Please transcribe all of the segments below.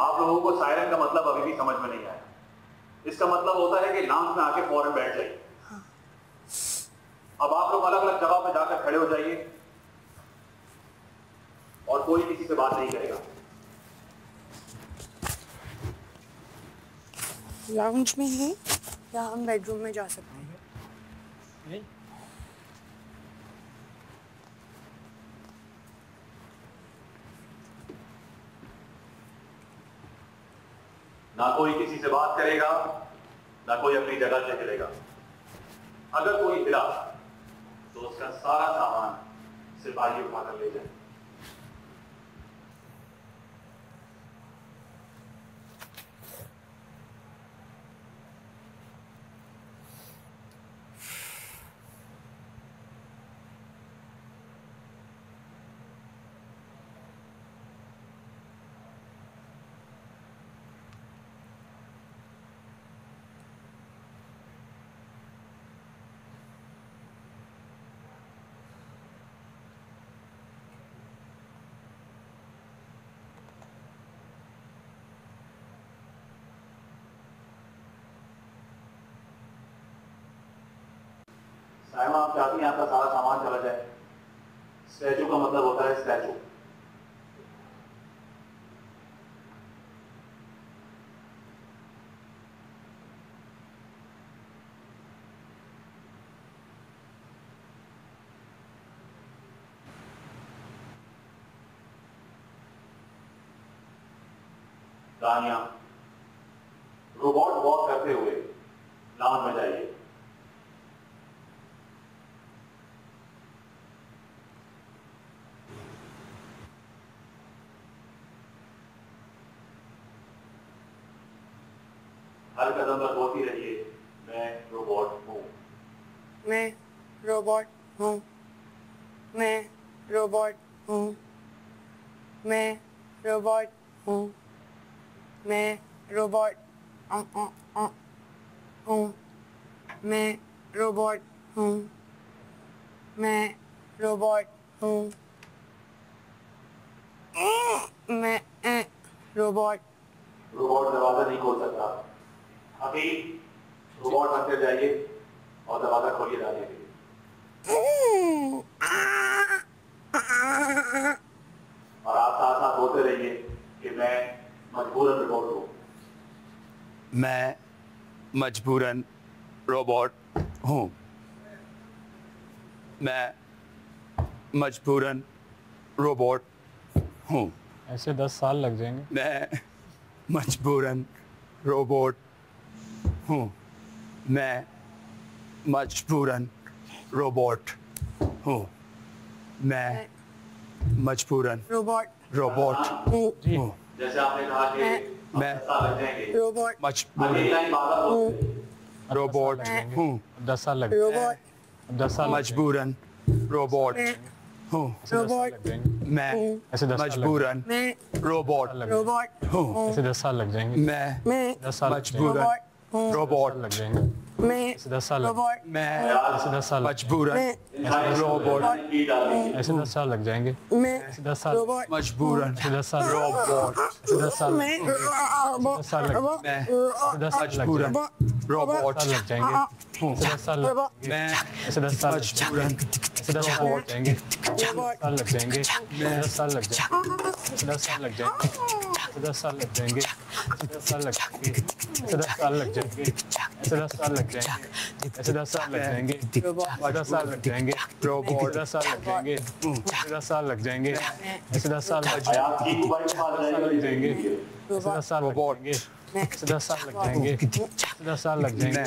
आप लोगों को सायरन का मतलब अभी भी समझ में नहीं आया। इसका मतलब होता है कि लाउंज में आके फौरन बैठ जाइए। अब आप लोग अलग अलग जगह पे जाकर खड़े हो जाइए और कोई किसी से बात नहीं करेगा। लाउंज में है या हम बेडरूम में जा सकते हैं? ना कोई किसी से बात करेगा, ना कोई अपनी जगह से हिलेगा। अगर कोई हिला तो उसका सारा सामान सिपाही उठाकर ले जाए। साइमा, आप चाहती हैं आपका सारा सामान चला जाए? स्टैचू का मतलब होता है स्टैचू। दानिया, रोबोट वॉक करते हुए लाउंज में जाइए। हर कदम पर बोलती रहिए, मैं रोबोट हूँ। मैं रोबोट हूँ। मैं रोबोट हूँ। मैं रोबोट हूँ। मैं रोबोट हूँ। मैं रोबोट हूँ। मैं रोबोट हूँ। मैं रोबोट। रोबोट दरवाजा नहीं खोल सकता। अभी रोबोट अंदर जाइए और दरवाजा खोलिए जाने के लिए। और आप साथ साथ बोलते रहिए कि मैं मजबूरन रोबोट हूँ। मैं मजबूरन रोबोट हूँ। मैं मजबूरन रोबोट हूँ। ऐसे 10 साल लग जाएंगे। मैं मजबूरन रोबोट हूँ। मैं मजबूरन रोबोट हूँ। मैं मजबूरन रोबोट रोबोट हूँ। जैसे आपने कहा कि मैं 10 साल लग जाएंगे। रोबोट मजबूरन अगली लाइन बार-बार बोलते रहिए। रोबोट हूँ। 10 साल लग रोबोट 10 साल मजबूरन रोबोट हूँ। रोबोट मैं ऐसे 10 साल मजबूरन मैं रोबोट रोबोट हूँ। ऐसे 10 साल लग जाएंगे। मैं 10 साल मजबूरन रोबोट लग जाएंगे। मैं ऐसे 10 साल रोबोट मैं ऐसे 10 साल मजबूरन मैं रोबोट की डालेंगे। ऐसे 10 साल लग जाएंगे। मैं ऐसे 10 साल रोबोट मजबूरन ऐसे 10 साल रोबोट ऐसे 10 साल मैं 10 साल लग मैं ऐसे 10 साल लग मजबूरन रोबोट लग जाएंगे। ऐसे 10 साल मैं ऐसे 10 साल मजबूरन ऐसे 10 साल लग जाएंगे। रोबोट साल लग जाएंगे। 10 साल लग जाएंगे। 10 साल लग जाएंगे। 10 साल लग जाएंगे। 10 साल लग जाएंगे। 10 साल लग जाएंगे। 10 साल लग जाएंगे। 10 साल लग जाएंगे। 10 साल लग जाएंगे। रोबोट 10 साल लग जाएंगे। 10 साल लग जाएंगे। ऐसे 10 साल लग आप की मोबाइल के पास जाएंगे। जाएंगे। 10 साल लग जाएंगे। 10 साल लग जाएंगे। 10 साल लग जाएंगे।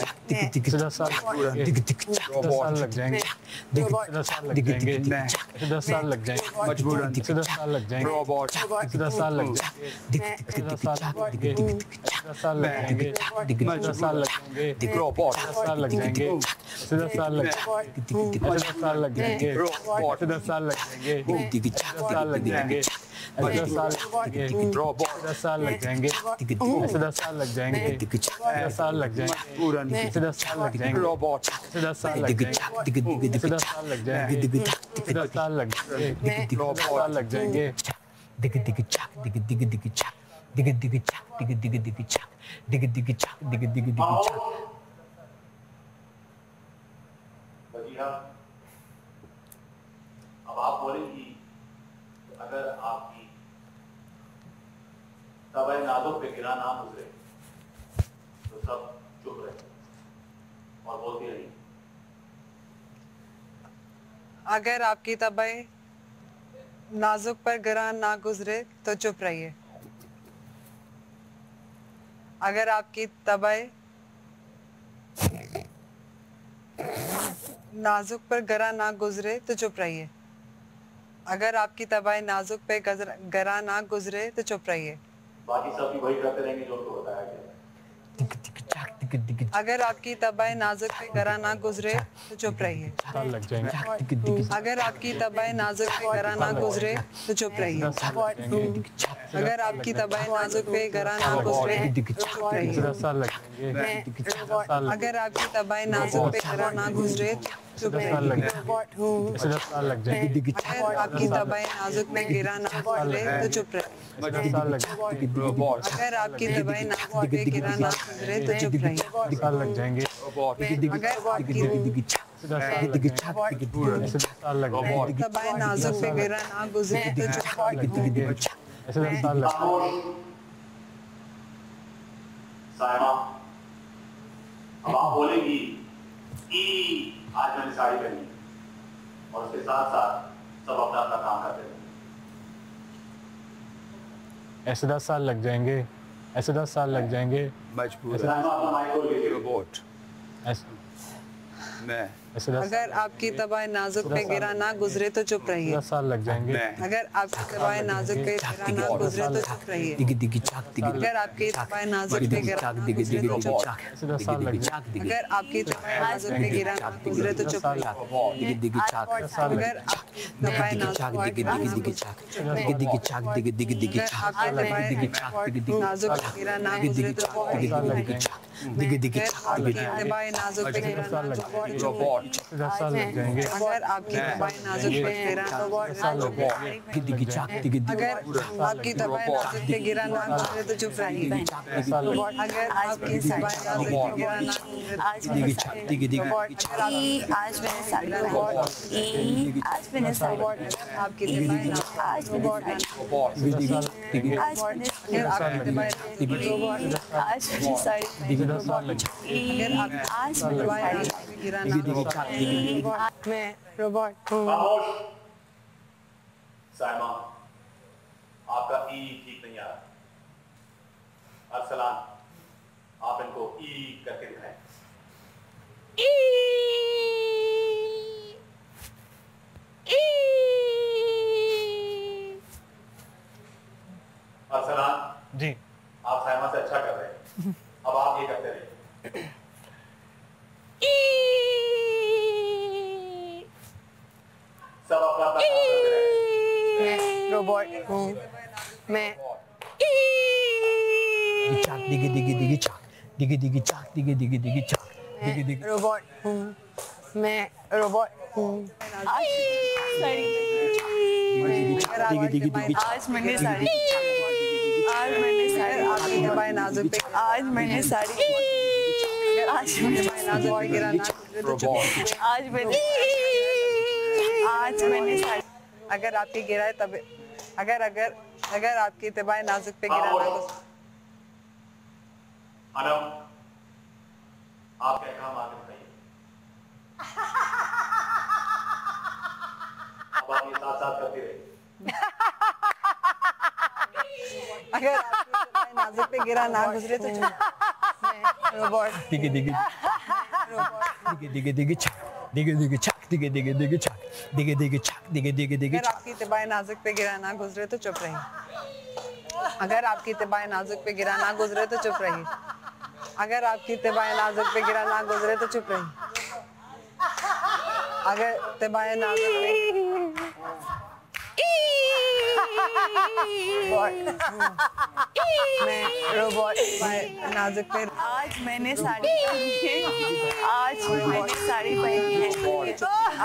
10 साल लग जाएंगे। 10 साल लग जाएंगे। 10 साल लग जाएंगे। मजबूरन 10 साल लग जाएंगे। रोबोट 10 साल लग जाएंगे। 10 साल लगेंगे। 10 साल लग जाएंगे। 10 साल लग जाएंगे। रोबोट 10 साल लग जाएंगे। 10 साल लग जाएंगे। 10 साल लग जाएंगे। 10 साल लग जाएंगे। 10 साल लग जाएंगे। 10 साल लगेंगे। रोबोट 10 साल लग जाएंगे। ऐसे 10 साल लग जाएंगे। 10 साल लग जाएंगे। मजबूरन ऐसे 10 साल लग जाएंगे। रोबोट ऐसे 10 साल लग जाएंगे। ऐसे 10 साल लग जाएंगे। ऐसे 10 साल लग जाएंगे। 10 साल लग जाएंगे। digga digga chak, digga digga digga chak, digga digga chak, digga digga digga chak. Wajiha, अब आप बोलेंगी अगर आपकी तबे नाजुक पे गिरा ना गुजरे तो सब चुप रहे और बोलती रही। अगर आपकी तबे नाजुक पर गिरा ना गुजरे तो चुप रहिए। अगर आपकी तबे नाजुक पर गिरा ना गुजरे तो चुप रहिए। अगर आपकी तबे नाजुक पे गिरा ना गुजरे तो चुप रहिए। बाकी सब भी वही करते रहेंगे जो उनको बताया गया। अगर आपकी तबे नाजुक पे गिरा ना गुजरे तो चुप रहिए। साल लग जाएंगे। अगर आपकी तबे नाजुक पे गिरा ना गुजरे तो चुप रहिए। अगर आपकी तबे नाजुक पे गिरा ना गुजरे तो चुप रहिए। 10 साल लग जाएंगे। अगर आपकी तबे नाजुक पे गिरा ना गुजरे तो चुप रहिए। 10 साल लग जाएंगे। अगर आपकी तबे नाजुक पे गिरा ना गुजरे तो चुप रहिए। 10 साल लग जाएंगे। अगर आपकी तबे नाजुक पे गिरा ना गुजरे तो चुप रहिए। 10 साल लग जाएंगे। अगर आपकी 10 साल लग जाएंगे। 10 साल लग जाएंगे। तबे नाजुक पे गिरा ना गुजरे तो चुप रहिए। 10 साल लग जाएंगे। सायमा, अब आप बोलेंगी कि आज मैंने साड़ी पहनी और उसके साथ साथ सब अपना अपना काम करते हैं। ऐसे 10 साल लग जाएंगे। ऐसे 10 साल लग जाएंगे। मजबूर सायमा अपना माइक खोल के रोबोट ऐसे मैं ऐसे 10 अगर आपकी तबे नाजुक पे गिरा ना गुजरे तो चुप रहिए। 10 साल लग जाएंगे। अगर आपकी तबे नाजुक पे गिरा ना गुजरे तो चुप रहिए। digga digga chak digga अगर आपकी तबे नाजुक पे गिरा ना गुजरे तो चुप रहिए। ऐसे 10 साल लग जाएंगे। अगर आपकी तबे नाजुक पे गिरा ना गुजरे तो चुप रहिए। digga digga chak अगर आपकी तबे नाजुक पे गिरा ना digga chak digga digga chak digga digga digga अगर chak आपकी तबे नाजुक पे गिरा ना गुजरे तो चुप रहिए। digga digga अगर chak आपकी तबे नाजुक पे गिरा ना गुजरे तो चुप रहिए। 10 साल लग जाएंगे। अगर आपकी तबे नाजुक पे गिरा ना गुजरे तो चुप रहिए। digga digga chak digga अगर आपकी तबे नाजुक पे गिरा ना गुजरे तो चुप रहिए। अगर आपकी तबे नाजुक पे गिरा ना गुजरे आज मैंने साड़ी digga digga ई आज मैंने साड़ी ई आज मैंने साड़ी आपकी तबे नाजुक आज मैंने साड़ी आज मैंने आज मैंने साड़ी 10 साल लग जाएंगे। ई आज मैंने साड़ी गिरा ना मैं रोबोट हूँ। खामोश। सायमा, आपका ई ठीक नहीं आ रहा। अरसलान, आप इनको ई करके दिखाएं। अरसलान, जी आप सायमा से अच्छा कर रहे हैं। अब आप ये करते रहिए। सब अपना अपना काम करते रहें। मैं रोबोट हूँ। मैं chak digga digga digga chak digga digga chak digga digga digga chak digga digga robot हूँ। मैं रोबोट हूँ। digga digga digga आज मैंने साड़ी आज मैंने साड़ी आपकी तबे नाजुक पे आज मैंने साड़ी आज मैंने नाजुक पे गिरा ना गुजरे तो चुप रहिए। आज मैंने साड़ी अगर आपकी गिराए तबे अगर आपकी तबे नाजुक पे गिरा ना गुजरे अनम, आप क्या काम आगे बताइए। अब आप ये साथ साथ करती रहिए। अगर आपकी तबे नाजुक पे गिरा ना गुजरे तो चुप मैं robot digga digga digga digga chak digga digga chak digga digga digga chak digga digga chak digga digga digga अगर आपकी तबे नाजुक पे गिरा ना गुजरे तो चुप रहिए। अगर आपकी तबे नाजुक पे गिरा ना गुजरे तो चुप रहिए। अगर आपकी तबे नाजुक पे गिरा ना गुजरे तो चुप रहिए। अगर तबे नाजुक पे मैं रोबोट नाजुक पे आज मैंने साड़ी पहनी है, आज मैंने साड़ी पहनी है,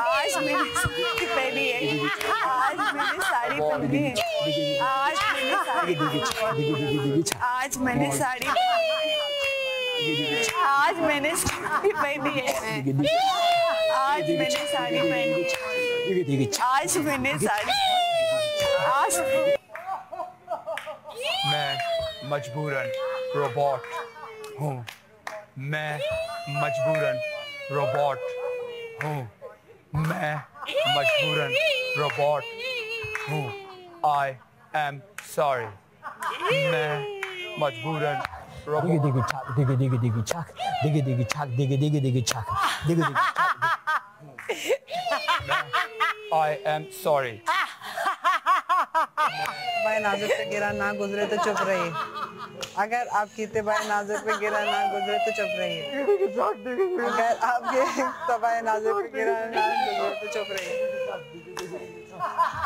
आज मैंने साड़ी पहनी है, आज मैंने साड़ी पहनी है, आज मैंने साड़ी आज मैंने साड़ी आज मैंने साड़ी पहनी है, आज मैंने साड़ी पहनी है, आज मैंने साड़ी आज मैं मजबूरन रोबोट हूँ, मैं मजबूरन रोबोट हूँ, मैं मजबूरन रोबोट हूँ। I am sorry. मैं मजबूरन रोबोट। दिगी छाक, दिगी छाक, दिगी छाक, दिगी छाक, दिगी छाक। I am sorry. इत्तेबाए नाजुक पे गिरा ना गुजरे तो चुप रहिए। अगर आपकी इत्तेबाए नाजुक पे गिरा ना गुजरे तो चुप रहिए। अगर आपके इत्तेबाए नाजुक पे गिरा ना गुजरे तो चुप रहिए।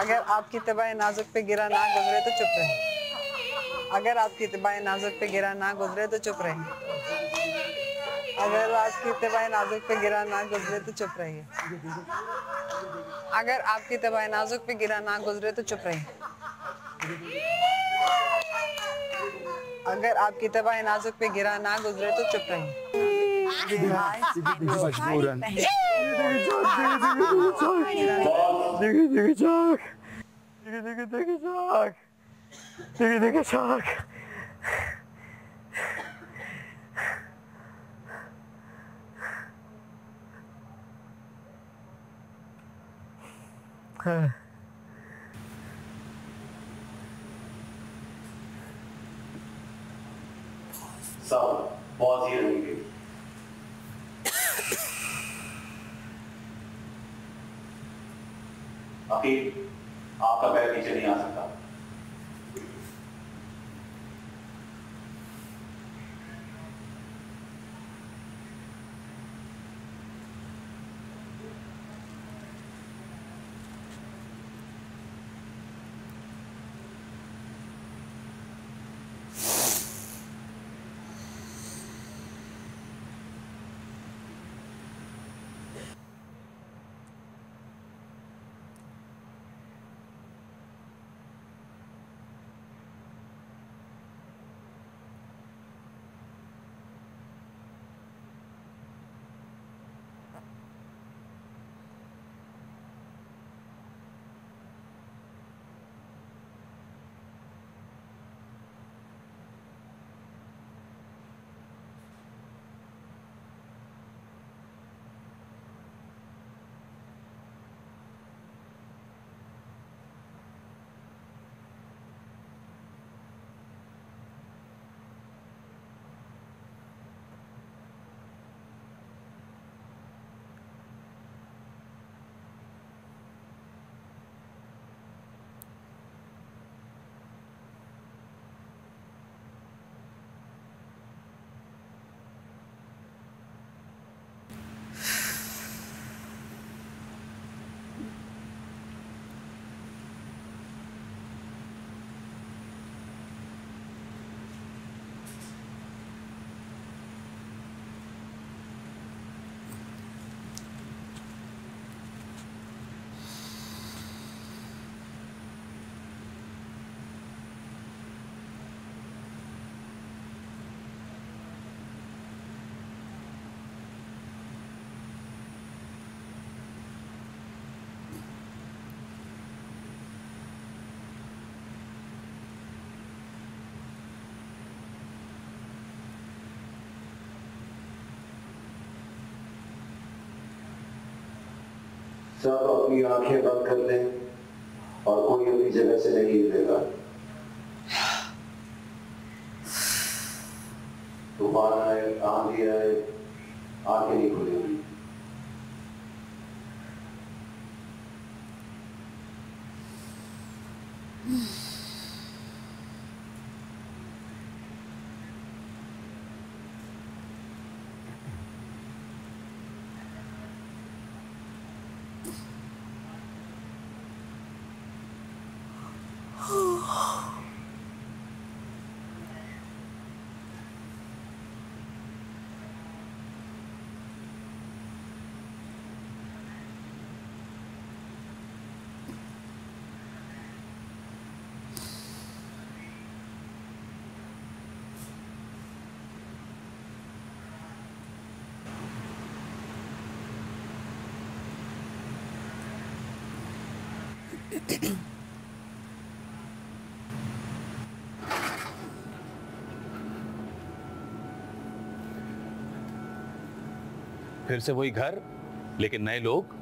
अगर आपकी इत्तेबाए नाजुक पे गिरा ना गुजरे तो चुप रहिए। अगर आपकी इत्तेबाए नाजुक पे गिरा ना गुजरे तो चुप रहिए। अगर आपकी इत्तेबाए नाजुक पे गिरा ना गुजरे तो चुप रहिए। अगर आपकी इत्तेबाए नाजुक पे गिरा ना गुजरे तो चुप रहिए। अगर आपकी इत्तेबाए नाजुक पे गिरा ना गुजरे तो चुप रहिए। मजबूरन। दिगी छाक। सब पॉज ही रहेंगे। अकील, आपका पैर नीचे नहीं आ सकता। सब अपनी आंखें बंद कर लें और कोई अपनी जगह से नहीं हिलेगा। तूफान आए, आंधी आए, आंखें नहीं खुलेंगी। फिर से वही घर, लेकिन नए लोग।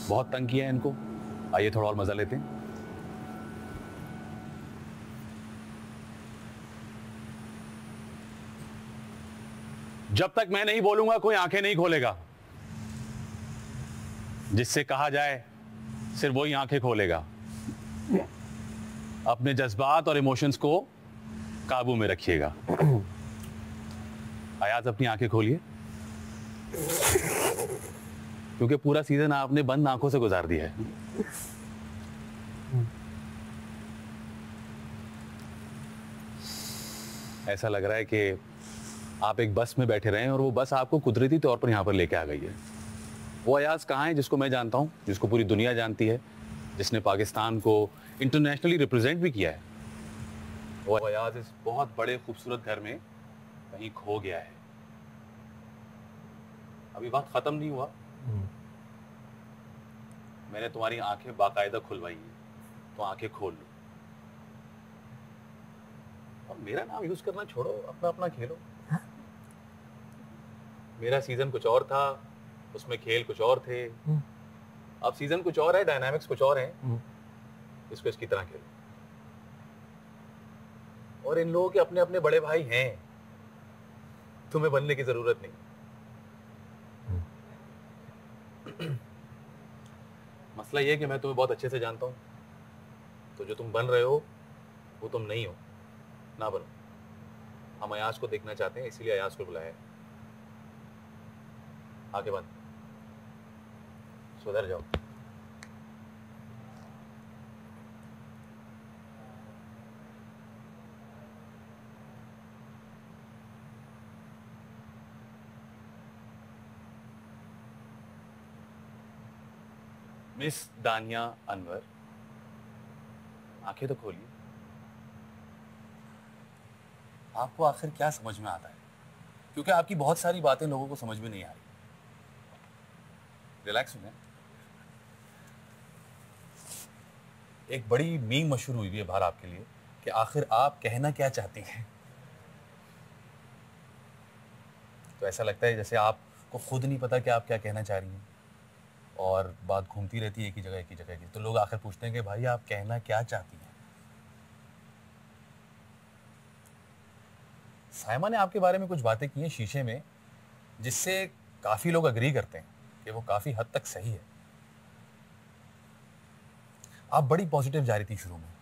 बहुत तंग किया है इनको। आइए थोड़ा और मजा लेते हैं। जब तक मैं नहीं बोलूंगा कोई आंखें नहीं खोलेगा। जिससे कहा जाए सिर्फ वही आंखें खोलेगा। अपने जज्बात और इमोशंस को काबू में रखिएगा। अयाज अपनी आंखें खोलिए, क्योंकि पूरा सीजन आपने बंद आंखों से गुजार दिया है। ऐसा लग रहा है कि आप एक बस में बैठे रहे हैं और वो बस आपको कुदरती तौर पर यहां पर लेके आ गई है। वो अयाज कहाँ है जिसको मैं जानता हूं, जिसको पूरी दुनिया जानती है, जिसने पाकिस्तान को इंटरनेशनली रिप्रेजेंट भी किया है। वो अयाज इस बहुत बड़े खूबसूरत घर में कहीं खो गया है। अभी बात खत्म नहीं हुआ। मैंने तुम्हारी आंखें बाकायदा खुलवाई हैं, तो आंखें खोल लो और मेरा नाम यूज करना छोड़ो, अपना अपना खेलो। मेरा सीजन कुछ और था, उसमें खेल कुछ और थे। अब सीजन कुछ और है, डायनामिक्स कुछ और हैं। इसको इसकी तरह खेलो। और इन लोगों के अपने अपने बड़े भाई हैं, तुम्हें बनने की जरूरत नहीं। मसला ये है कि मैं तुम्हें बहुत अच्छे से जानता हूं, तो जो तुम बन रहे हो वो तुम नहीं हो। ना बनो। हम अयाज को देखना चाहते हैं, इसीलिए अयाज को बुलाया है। आगे बंद, सुधर जाओ। मिस दानिया अनवर, आंखें तो खोलिए। आपको आखिर क्या समझ में आता है? क्योंकि आपकी बहुत सारी बातें लोगों को समझ में नहीं आ रही। रिलैक्स हो जाए। एक बड़ी मीम मशहूर हुई है बाहर आपके लिए कि आखिर आप कहना क्या चाहती हैं। तो ऐसा लगता है जैसे आपको खुद नहीं पता कि आप क्या कहना चाह रही हैं और बात घूमती रहती है एक ही जगह की। तो लोग आखिर पूछते हैं कि भाई आप कहना क्या चाहती हैं। साइमा ने आपके बारे में कुछ बातें की हैं शीशे में, जिससे काफी लोग अग्री करते हैं कि वो काफी हद तक सही है। आप बड़ी पॉजिटिव जा रही थी शुरू में,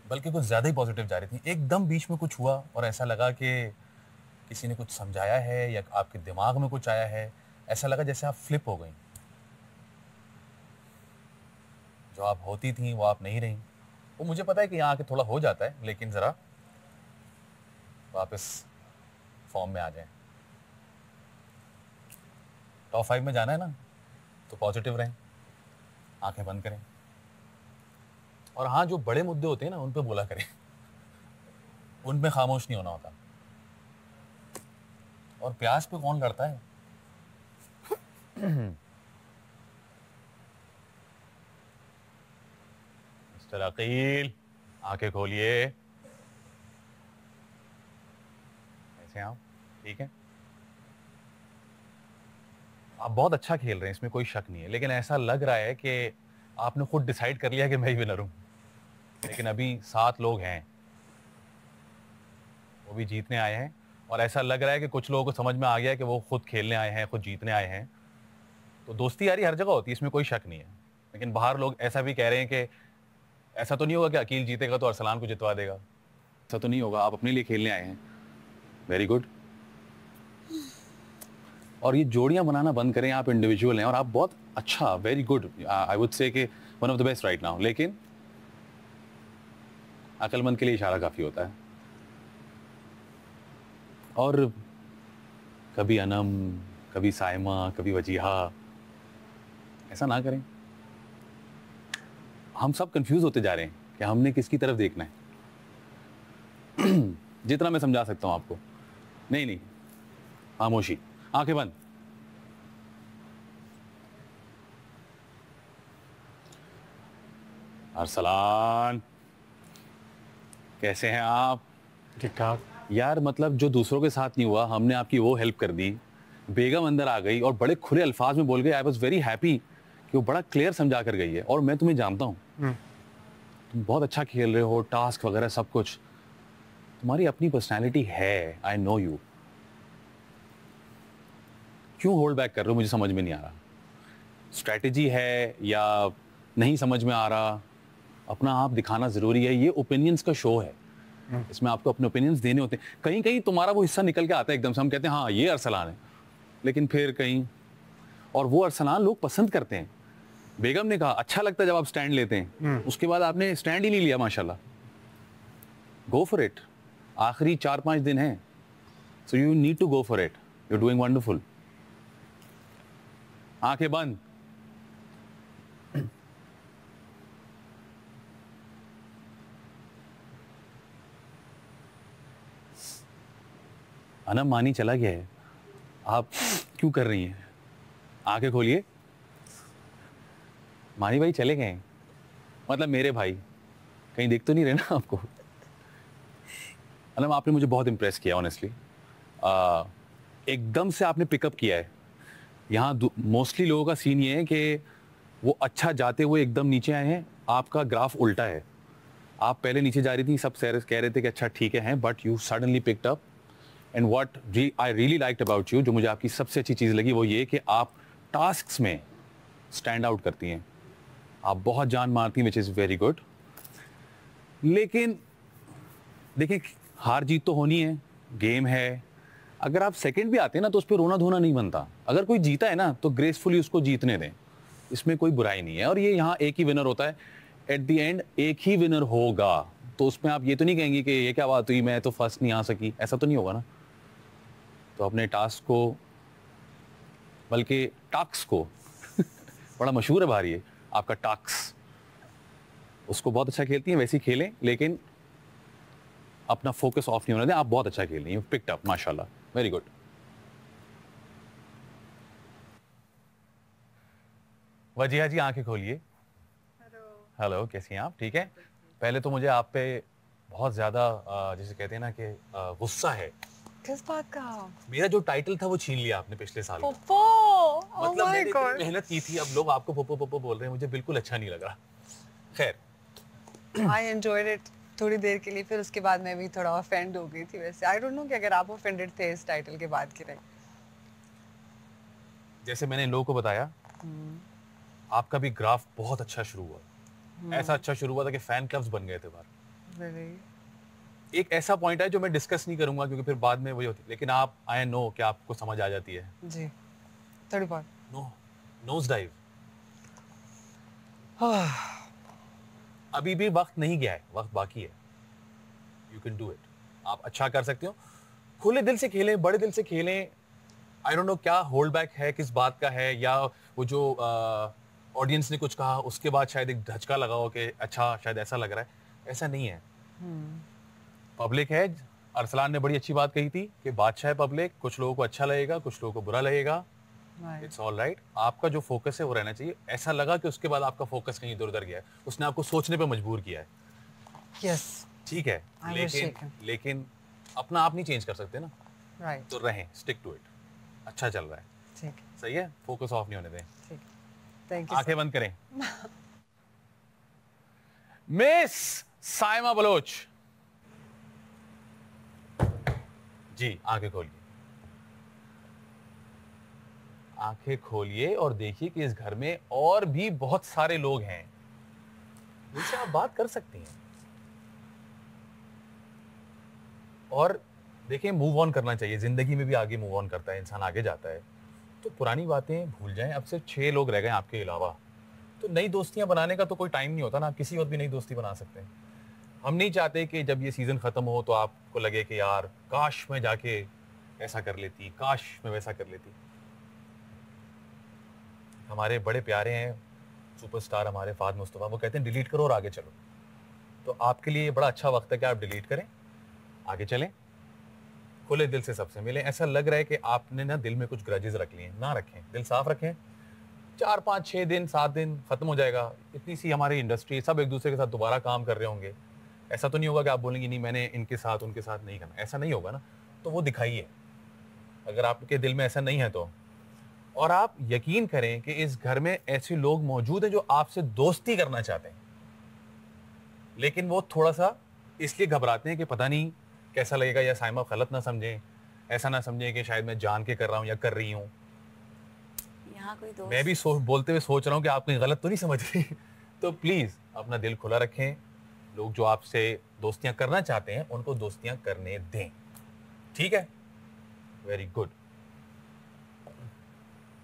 बल्कि कुछ ज्यादा ही पॉजिटिव जा रही थी। एकदम बीच में कुछ हुआ और ऐसा लगा कि किसी ने कुछ समझाया है या आपके दिमाग में कुछ आया है। ऐसा लगा जैसे आप फ्लिप हो गई। जो आप होती थी वो आप नहीं रही। वो मुझे पता है कि यहाँ आके थोड़ा हो जाता है, लेकिन जरा वापस फॉर्म में आ जाएं। टॉप 5 में जाना है ना, तो पॉजिटिव रहें, आंखें बंद करें। और हाँ, जो बड़े मुद्दे होते हैं ना, उन पे बोला करें। उनमें खामोश नहीं होना होता। और प्यास पे कौन लड़ता है? मिस्टर अकील, आंखें खोलिए। ऐसे आप ठीक है? आप बहुत अच्छा खेल रहे हैं, इसमें कोई शक नहीं है, लेकिन ऐसा लग रहा है कि आपने खुद डिसाइड कर लिया कि मैं ही विनर हूं। लेकिन अभी 7 लोग हैं, वो भी जीतने आए हैं। और ऐसा लग रहा है कि कुछ लोगों को समझ में आ गया कि वो खुद खेलने आए हैं, खुद जीतने आए हैं। तो दोस्ती यारी हर जगह होती है, इसमें कोई शक नहीं है। लेकिन बाहर लोग ऐसा भी कह रहे हैं कि ऐसा तो नहीं होगा कि अकील जीतेगा तो अरसलान को जितवा देगा। ऐसा तो नहीं होगा, आप अपने लिए खेलने आए हैं। Very good. और ये जोड़ियां बनाना बंद करें। आप इंडिविजुअल हैं और आप बहुत अच्छा, very good, I would say कि one of the best right now. लेकिन अक्लमंद के लिए इशारा काफ़ी होता है। और कभी अनम, कभी साइमा, कभी वजीहा, ऐसा ना करें। हम सब कंफ्यूज होते जा रहे हैं कि हमने किसकी तरफ देखना है। जितना मैं समझा सकता हूं आपको। नहीं, खामोशी, आंखें बंद। अरसलान, कैसे हैं आप? ठीक ठाक। यार मतलब जो दूसरों के साथ नहीं हुआ, हमने आपकी वो हेल्प कर दी। बेगम अंदर आ गई और बड़े खुले अल्फाज में बोल गई। आई वॉज वेरी हैप्पी कि वो बड़ा क्लियर समझा कर गई है। और मैं तुम्हें जानता हूँ, तुम बहुत अच्छा खेल रहे हो, टास्क वगैरह सब कुछ, तुम्हारी अपनी पर्सनैलिटी है। I know you. क्यों होल्ड बैक कर रहे हो, मुझे समझ में नहीं आ रहा। स्ट्रैटेजी है या नहीं समझ में आ रहा? अपना आप दिखाना जरूरी है। ये ओपिनियंस का शो है, इसमें आपको अपने ओपिनियंस देने होते हैं। कहीं कहीं तुम्हारा वो हिस्सा निकल के आता है एकदम से, हम कहते हैं हाँ ये अरसलान है, लेकिन फिर कहीं और वो अरसलान लोग पसंद करते हैं। बेगम ने कहा अच्छा लगता है जब आप स्टैंड लेते हैं, उसके बाद आपने स्टैंड ही नहीं लिया माशाल्लाह। Go for it. आखिरी 4-5 दिन है, so you need to go for it. You are doing wonderful. आंखें बंद। अनम मानी चला गया है, आप क्यों कर रही हैं? आंखें खोलिए। मानी भाई चले गए, मतलब मेरे भाई कहीं दिख तो नहीं रहे ना आपको? अनम आपने मुझे बहुत इम्प्रेस किया ऑनेस्टली। एकदम से आपने पिकअप किया है। यहाँ मोस्टली लोगों का सीन ये है कि वो अच्छा जाते हुए एकदम नीचे आए हैं, आपका ग्राफ उल्टा है। आप पहले नीचे जा रही थी, सब कह रहे थे कि अच्छा ठीक है, but you suddenly picked up. And what I really liked about you, जो मुझे आपकी सबसे अच्छी चीज़ लगी वो ये कि आप टास्क्स में स्टैंड आउट करती हैं, आप बहुत जान मारती हैं, विच इज़ वेरी गुड। लेकिन देखिए हार जीत तो होनी है, गेम है। अगर आप सेकंड भी आते हैं ना तो उस पर रोना धोना नहीं बनता। अगर कोई जीता है ना तो ग्रेसफुली उसको जीतने दें, इसमें कोई बुराई नहीं है। और ये यहाँ एक ही विनर होता है, एट द एंड एक ही विनर होगा। तो उसमें आप ये तो नहीं कहेंगे कि ये क्या बात हुई, मैं तो फर्स्ट नहीं आ सकी, ऐसा तो नहीं होगा ना। तो अपने टास्क को, बल्कि टास्क को बड़ा मशहूर है बाहर ये आपका टास्क, उसको बहुत अच्छा खेलती हैं, वैसे ही खेलें, लेकिन अपना फोकस ऑफ नहीं होने दें। आप बहुत अच्छा खेल रही हैं, पिक्ड अप माशाल्लाह, वेरी गुड। वजिया जी आंखें खोलिए। हेलो, कैसी हैं आप? ठीक है। पहले तो मुझे आप पे बहुत ज़्यादा जिसे कहते हैं ना कि गुस्सा है। किस बात का? मेरा जो टाइटल था वो छीन लिया आपने पिछले साल। पोपो, मतलब मैंने इतनी मेहनत की थी, अब लोग आपको पोपो पोपो बोल रहे हैं, मुझे बिल्कुल अच्छा नहीं लग रहा। खैर, आई एंजॉयड इट थोड़ी देर के लिए, फिर उसके बाद मैं भी थोड़ा ऑफेंड हो गई थी। वैसे आई डोंट नो कि अगर आप ऑफेंडेड थे इस टाइटल के बाद की नहीं। जैसे मैंने इन लोगों को बताया, आपका भी ग्राफ बहुत अच्छा शुरू हुआ। ऐसा अच्छा शुरू हुआ था कि फैन क्लब्स बन गए थे बाहर। एक ऐसा पॉइंट है जो मैं डिस्कस नहीं करूंगा क्योंकि फिर बाद में वही होती है, लेकिन आप आई नो कि आपको समझ आ जाती है जी, थोड़ी बहुत। Nose dive. अभी भी वक्त नहीं गया है, वक्त बाकी है। You can do it. आप अच्छा कर सकते हो। खुले दिल से खेलें, बड़े दिल से खेलें। आई डोंट नो क्या होल्ड बैक है, किस बात का है, या वो जो ऑडियंस ने कुछ कहा उसके बाद शायद एक धचका लगा हो कि अच्छा शायद ऐसा लग रहा है। ऐसा नहीं है। पब्लिक है। अरसलान ने बड़ी अच्छी बात कही थी कि बादशाह है पब्लिक, कुछ लोगों को अच्छा लगेगा, कुछ लोगों को बुरा लगेगा। It's all right. आपका जो फोकस है वो रहना चाहिए। ऐसा लगा कि उसके बाद आपका फोकस कहीं इधर उधर गया है, उसने आपको सोचने पे मजबूर किया है। यस, ठीक है, लेकिन अपना आप नहीं चेंज कर सकते ना। राइट, तो रहें, स्टिक टू इट। अच्छा चल रहा है, ठीक, सही है। फोकस ऑफ नहीं होने दें। ठीक, थैंक यू। आंखें बंद करें। मिस साइमा बलोच जी, आंखें खोलिए। आंखें खोलिए और देखिए कि इस घर में और भी बहुत सारे लोग हैं जिनसे आप बात कर सकती हैं। और देखिए, मूव ऑन करना चाहिए। जिंदगी में भी आगे मूव ऑन करता है इंसान, आगे जाता है। तो पुरानी बातें भूल जाएं। अब सिर्फ 6 लोग रह गए आपके अलावा। तो नई दोस्तियां बनाने का तो कोई टाइम नहीं होता ना, आप किसी वक्त भी नई दोस्ती बना सकते हैं। हम नहीं चाहते कि जब ये सीजन खत्म हो तो आपको लगे कि यार काश मैं जाके ऐसा कर लेती, काश मैं वैसा कर लेती। हमारे बड़े प्यारे हैं सुपरस्टार हमारे फाद मुस्तफा, वो कहते हैं डिलीट करो और आगे चलो। तो आपके लिए बड़ा अच्छा वक्त है कि आप डिलीट करें, आगे चलें, खुले दिल से सबसे मिलें। ऐसा लग रहा है कि आपने ना दिल में कुछ ग्रजेस रख लिए, ना रखें, दिल साफ रखें। 4 5 6 दिन 7 दिन खत्म हो जाएगा। इतनी सी हमारी इंडस्ट्री, सब एक दूसरे के साथ दोबारा काम कर रहे होंगे। ऐसा तो नहीं होगा कि आप बोलेंगे नहीं मैंने इनके साथ उनके साथ नहीं करना, ऐसा नहीं होगा ना। तो वो दिखाइए अगर आपके दिल में ऐसा नहीं है तो। और आप यकीन करें कि इस घर में ऐसे लोग मौजूद हैं जो आपसे दोस्ती करना चाहते हैं, लेकिन वो थोड़ा सा इसलिए घबराते हैं कि पता नहीं कैसा लगेगा, या साइमा गलत ना समझें, ऐसा ना समझें कि शायद मैं जान के कर रहा हूँ या कर रही हूँ। यहाँ कोई दोस्त मैं भी बोलते हुए सोच रहा हूँ कि आप कहीं गलत तो नहीं समझ रही। तो प्लीज अपना दिल खुला रखें। लोग जो आपसे दोस्तियां करना चाहते हैं उनको दोस्तियां करने दें, ठीक है? Very good.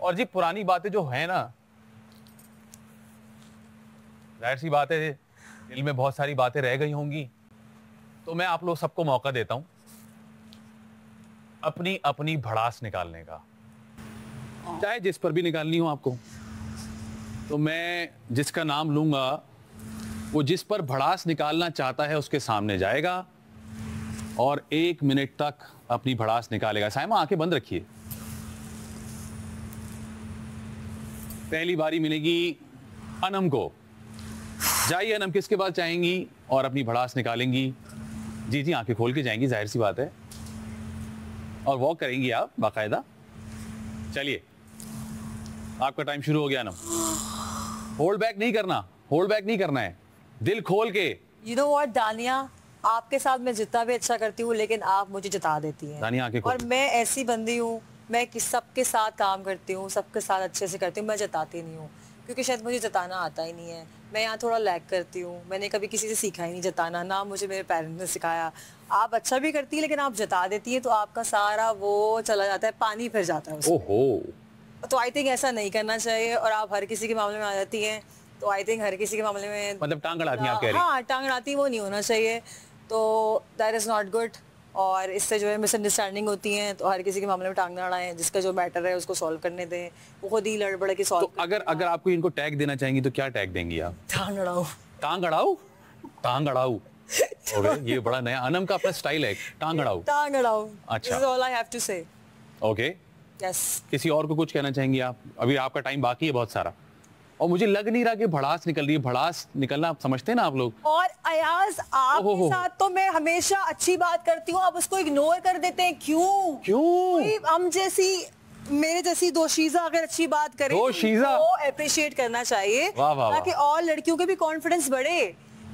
और जी पुरानी बातें जो है ना, जाहिर सी बात है दिल में बहुत सारी बातें रह गई होंगी, तो मैं आप लोग सबको मौका देता हूं अपनी अपनी भड़ास निकालने का, चाहे जिस पर भी निकालनी हो आपको। तो मैं जिसका नाम लूंगा वो जिस पर भड़ास निकालना चाहता है उसके सामने जाएगा और 1 मिनट तक अपनी भड़ास निकालेगा। साइमा आंखें बंद रखिए। पहली बारी मिलेगी अनम को। जाइए अनम, किसके पास जाएंगी और अपनी भड़ास निकालेंगी? जी जी, आंखें खोल के जाएंगी, जाहिर सी बात है, और वॉक करेंगी आप बाकायदा। चलिए आपका टाइम शुरू हो गया अनम। होल्ड बैक नहीं करना, होल्ड बैक नहीं करना है, दिल खोल के। You know what, दानिया, आपके साथ मैं जितना भी अच्छा करती हूँ लेकिन आप मुझे जिता देती हैं। दानिया आंखें खोल। और मैं ऐसी बंदी हूँ, मैं सबके साथ काम करती हूँ, सबके साथ अच्छे से करती हूँ, मैं जताती नहीं हूँ क्योंकि शायद मुझे जताना आता ही नहीं है। मैं यहाँ थोड़ा लैग करती हूँ, मैंने कभी किसी से सीखा ही नहीं जताना, ना मुझे मेरे पेरेंट्स ने सिखाया। आप अच्छा भी करती है लेकिन आप जता देती है तो आपका सारा वो चला जाता है, पानी फिर जाता है उसमें। ओहो। तो आई थिंक ऐसा नहीं करना चाहिए और आप हर किसी के मामले में आ जाती हैं। तो आई थिंक हर किसी के मामले में मतलब टांग अड़ाती हैं आप कह रही हैं? हाँ, टांग अड़ाती वो नहीं होना चाहिए, तो दैट इज नॉट गुड। और इससे जो है मिसअंडरस्टैंडिंग होती है, तो हर किसी के मामले में टांग ना अड़ाएं, जिसका जो मैटर है उसको सॉल्व करने दें, वो खुद ही लड़ बड़ के सॉल्व। तो अगर आपको इनको टैग देना चाहेंगी तो क्या टैग देंगी आप? टांग अड़ाओ। टांग अड़ाऊ? टांग अड़ाऊ, ओके, ये बड़ा नया अनम का अपना स्टाइल है, टांग अड़ाऊ। टांग अड़ाओ, अच्छा। This is all I have to say. Okay, yes. किसी और को कुछ कहना चाहेंगी आप? अभी आपका टाइम बाकी है बहुत सारा, और मुझे लग नहीं रहा कि भड़ास निकल रही है। भड़ास निकलना आप समझते हैं ना आप लोग? और अयाज, आपके साथ तो मैं हमेशा अच्छी बात करती हूँ, आप उसको इग्नोर कर देते हैं, क्यों? क्यों? हम जैसी, मेरे जैसी दोशीज़ा अगर अच्छी बात करे दोशीज़ा? तो अप्रिशिएट करना चाहिए, वाह, वाह, ताकि और लड़कियों के भी कॉन्फिडेंस बढ़े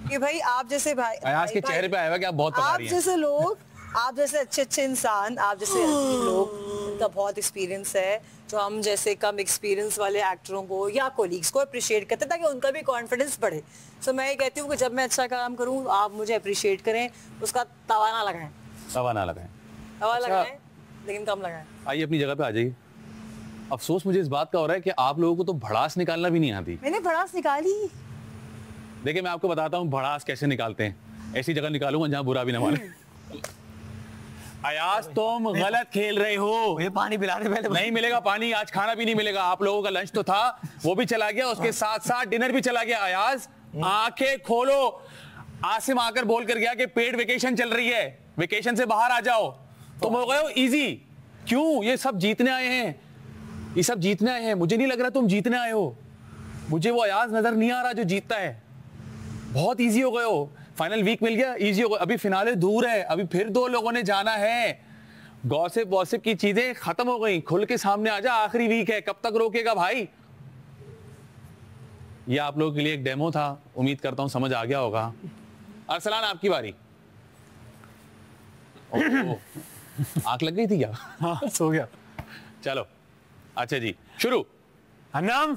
कि भाई आप जैसे भाई अयाज के चेहरे पे आया हुआ कि आप बहुत पका रही आप हैं। जैसे लोग, आप जैसे अच्छे अच्छे इंसान, आप जैसे अजीब लोग, उनका बहुत एक्सपीरियंस है, जो हम जैसे कम एक्सपीरियंस वाले एक्टरों को या कोलीग्स को अप्रिशिएट करते हैं ताकि उनका भी कॉन्फिडेंस बढ़े। सो मैं ये कहती हूँ कि जब मैं अच्छा काम करूँ आप मुझे अप्रिशिएट करें, उसका तवा ना लगाएं। तवा ना लगाएं? तवा लगाएं लेकिन कम लगाएं। आइए अपनी जगह पे आ जाइए। अफसोस मुझे इस बात का हो रहा है कि आप लोगों को तो भड़ास निकालना भी नहीं आती। मैंने भड़ास निकाली। देखिए मैं आपको बताता हूँ भड़ास कैसे निकालते हैं। ऐसी जगह निकालूंगा जहाँ बुरा भी ना माने। अयाज तुम गलत खेल रहे हो। ये पानी पिला दे पहले। नहीं मिलेगा पानी, आज खाना भी नहीं मिलेगा। आप लोगों का लंच तो था, वो भी चला गया, उसके साथ साथ डिनर भी चला गया। अयाज आंखें खोलो। आसिम आकर बोल कर गया कि पेड वेकेशन चल रही है, वेकेशन से बाहर आ जाओ। तुम हो गए हो इजी। क्यों? ये सब जीतने आए हैं, ये सब जीतने आए हैं। मुझे नहीं लग रहा तुम जीतने आए हो। मुझे वो अयाज नजर नहीं आ रहा जो जीतता है। बहुत इजी हो गए हो। फाइनल वीक मिल गया, इजी हो गया। अभी फिनाले दूर है, अभी फिर 2 लोगों ने जाना है। गॉसिप वॉसिप की चीजें खत्म हो गई। खुल के सामने आ जा, आखिरी वीक है, कब तक रोकेगा भाई? ये आप लोगों के लिए एक डेमो था, उम्मीद करता हूं समझ आ गया होगा। अरसलान आपकी बारी। आंख लग गई थी क्या? हाँ, सो गया। चलो अच्छा जी, शुरू। अनम,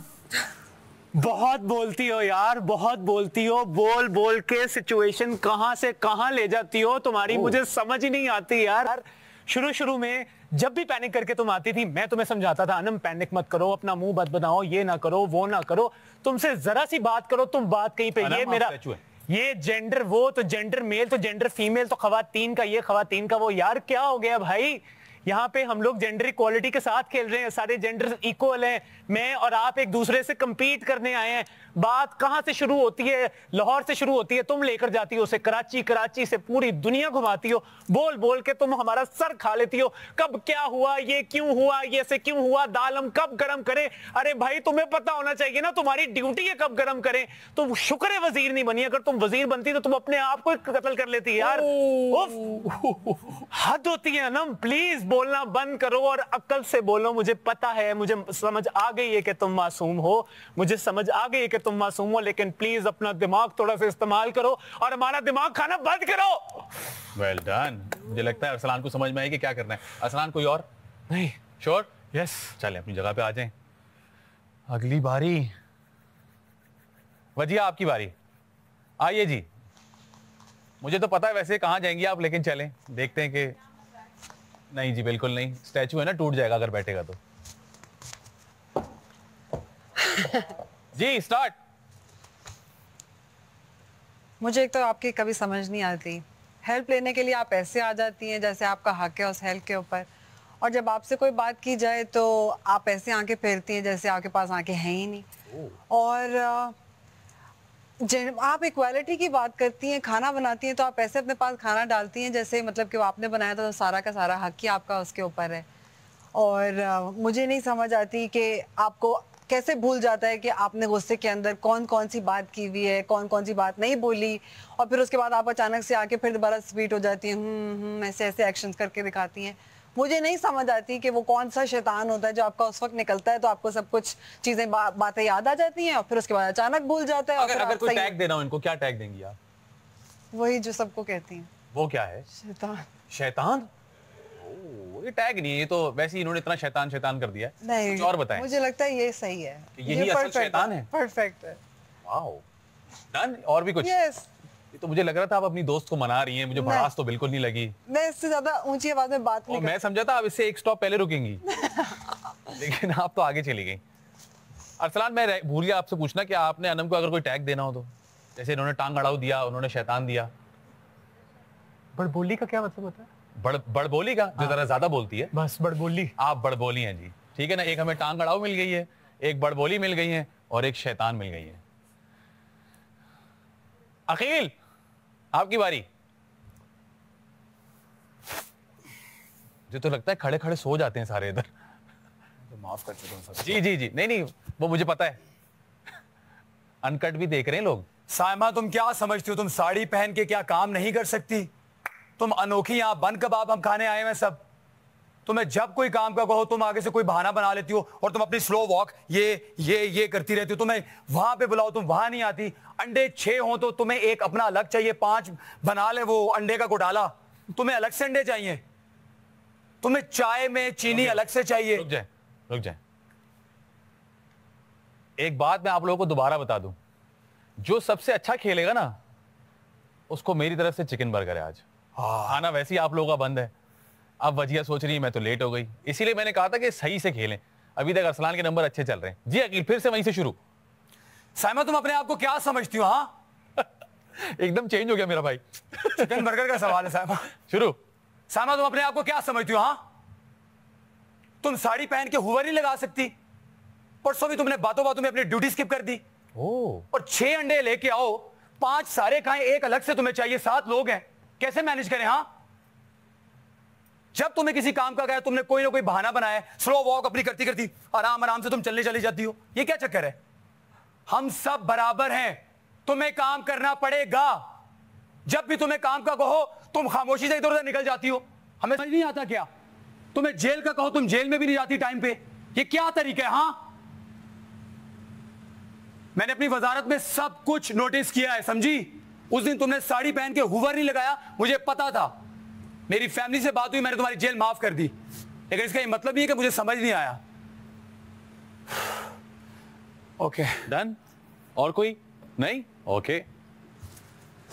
बहुत बोलती हो यार, बहुत बोलती हो। बोल बोल के सिचुएशन कहां से कहां ले जाती हो तुम्हारी, मुझे समझ ही नहीं आती यार। शुरू में जब भी पैनिक करके तुम आती थी, मैं तुम्हें समझाता था अनम पैनिक मत करो, अपना मुंह मत बनाओ, ये ना करो, वो ना करो। तुमसे जरा सी बात करो, तुम बात कहीं पे, ये मेरा, ये जेंडर, वो तो जेंडर मेल, तो जेंडर फीमेल, तो खवातीन का ये, खवातीन का वो। यार क्या हो गया भाई? यहाँ पे हम लोग जेंडर इक्वालिटी के साथ खेल रहे हैं, सारे जेंडर इक्वल हैं, मैं और आप एक दूसरे से compete करने आए हैं। बात कहाँ से शुरू होती है? लाहौर से शुरू होती है, तुम लेकर जाती हो उसे कराची, कराची से पूरी दुनिया घुमाती हो, बोल बोल के तुम हमारा सर खा लेती हो। कब क्या हुआ, ये क्यों हुआ, ये से क्यों हुआ, दाल हम कब गरम करें? अरे भाई तुम्हें पता होना चाहिए ना, तुम्हारी ड्यूटी है कब गरम करें। तुम शुक्र है वजीर नहीं बनी, अगर तुम वजीर बनती तो तुम अपने आप को कत्ल कर लेती यार। उफ, हद होती है ना, प्लीज बोलना बंद करो और अक्ल से बोलो। मुझे पता है, मुझे समझ आ गई है कि तुम मासूम हो, मुझे समझ आ गई है कि तुम मासूम हो, लेकिन प्लीज अपना दिमाग थोड़ा सा इस्तेमाल करो और हमारा दिमाग खाना बंद करो। Well done. मुझे लगता है अरसलान को समझ में आई कि क्या करना है। अरसलान कोई और? नहीं। श्योर? यस। चलें अपनी जगह पे आ जाएं। अगली बारी वजिया, आपकी बारी। आइए जी। मुझे तो पता है वैसे कहाँ जाएंगी आप, लेकिन चलें देखते हैं कि नहीं जी बिल्कुल नहीं, स्टैचू है ना, टूट जाएगा अगर बैठेगा तो। जी स्टार्ट। मुझे एक तो आपकी कभी समझ नहीं आती, हेल्प लेने के लिए आप ऐसे आ जाती हैं जैसे आपका हक है उस हेल्प के ऊपर, और जब आपसे कोई बात की जाए तो आप ऐसे आंखें फेरती हैं जैसे आपके पास आंखें हैं ही नहीं। और आप इक्वालिटी की बात करती हैं, खाना बनाती हैं तो आप ऐसे अपने पास खाना डालती हैं जैसे मतलब कि वो आपने बनाया था तो सारा का सारा हक ही आपका उसके ऊपर है। और मुझे नहीं समझ आती कि आपको कैसे भूल जाता है कि आपने गुस्से के अंदर कौन कौन सी बात की हुई है, कौन कौन सी बात नहीं बोली, और फिर उसके बाद आप अचानक से आके फिर दोबारा स्वीट हो जाती हैं, ऐसे ऐसे एक्शंस करके दिखाती हैं। मुझे नहीं समझ आती कि वो कौन सा शैतान होता है जो आपका उस वक्त निकलता है तो आपको सब कुछ चीजें बातें याद आ जाती हैं और फिर उसके बाद अचानक भूल जाता है। अगर कोई टैग देना हो इनको, क्या टैग देंगी आप? वही जो सबको कहती हैं। वो क्या है? शैतान। शैतान? ओह, ये टैग नहीं है, ये तो वैसे ही इन्होंने इतना शैतान शैतान कर दिया है। नहीं, कुछ और बताएं। मुझे लगता है ये सही है, यही असल शैतान है। परफेक्ट है। Wow done. और भी कुछ? यस। ये तो मुझे लग रहा था आप अपनी दोस्त को मना रही हैं, मुझे भड़ास तो बिल्कुल नहीं लगी। मैं इससे ज्यादा ऊंची आवाज में बात नहीं मैं समझा था आप इससे एक स्टॉप पहले रुकेंगी। लेकिन आप तो आगे चली गई। अरसलान मैं भूल गया आपसे पूछना कि आपने अनम को अगर कोई टैग देना हो तो, जैसे इन्होंने टांग अड़ाऊ दिया, उन्होंने शैतान दिया। बड़बोली का क्या मतलब होता है? बड़बोली का जो जरा ज्यादा बोलती है। बस बड़बोली। आप बड़बोली हैं जी, ठीक है ना। एक हमें टांग अड़ाऊ मिल गई है, एक बड़बोली मिल गई है और एक शैतान मिल गई है। अकील आपकी बारी। जो तो लगता है खड़े खड़े सो जाते हैं सारे इधर। तो माफ कर चुका हूं। जी जी जी, नहीं नहीं वो मुझे पता है। अनकट भी देख रहे हैं लोग। साइमा तुम क्या समझती हो, तुम साड़ी पहन के क्या काम नहीं कर सकती? तुम अनोखी, यहाँ बन कबाब हम खाने आए हैं सब। तुम्हें जब कोई काम का कहो तुम आगे से कोई बहाना बना लेती हो और तुम अपनी स्लो वॉक ये करती रहती हो। तुम्हें वहां पे बुलाओ तुम वहां नहीं आती। अंडे 6 हो तो तुम्हें एक अपना अलग चाहिए, 5 बना ले वो अंडे का घोटाला, तुम्हें अलग से अंडे चाहिए। तुम्हें चाय में चीनी अलग से चाहिए। रुक जाए। एक बात मैं आप लोगों को दोबारा बता दूं, जो सबसे अच्छा खेलेगा ना उसको मेरी तरफ से चिकन बर्गर है आज। खाना वैसे ही आप लोगों का बंद है। अब वजिया सोच रही है मैं तो लेट हो गई, इसीलिए मैंने कहा था कि सही से खेलें। अभी तक अरसलान के नंबर अच्छे चल रहे हैं। जी अकील फिर से वहीं से शुरू। साइमा तुम अपने आप को क्या समझती हो? हाँ एकदम चेंज हो गया मेरा भाई। चिकन बर्गर का सवाल है साइमा। शुरू। साइमा तुम अपने आप को क्या समझती हो? हाँ तुम साड़ी पहन के हुआ नहीं लगा सकती? परसों भी तुमने बातों बातों में अपनी ड्यूटी स्किप कर दी। और 6 अंडे लेके आओ, 5 सारे खाएं, एक अलग से तुम्हें चाहिए। 7 लोग हैं, कैसे मैनेज करें? हाँ जब तुम्हें किसी काम का गया तुमने कोई ना कोई बहाना बनाया, स्लो वॉक अपनी करती करती आराम आराम से तुम चलने चली जाती हो। ये क्या चक्कर है? हम सब बराबर हैं, तुम्हें काम करना पड़ेगा। जब भी तुम्हें काम का कहो तुम खामोशी से इधर उधर निकल जाती हो। हमें समझ नहीं आता क्या? तुम्हें जेल का कहो तुम जेल में भी नहीं जाती टाइम पे। ये क्या तरीका है? हाँ मैंने अपनी वजारत में सब कुछ नोटिस किया है, समझी? उस दिन तुमने साड़ी पहन के हुवर नहीं लगाया, मुझे पता था। मेरी फैमिली से बात हुई, मैंने तुम्हारी जेल माफ कर दी, लेकिन इसका ये मतलब नहीं है कि मुझे समझ नहीं आया। Okay done. और कोई नहीं? Okay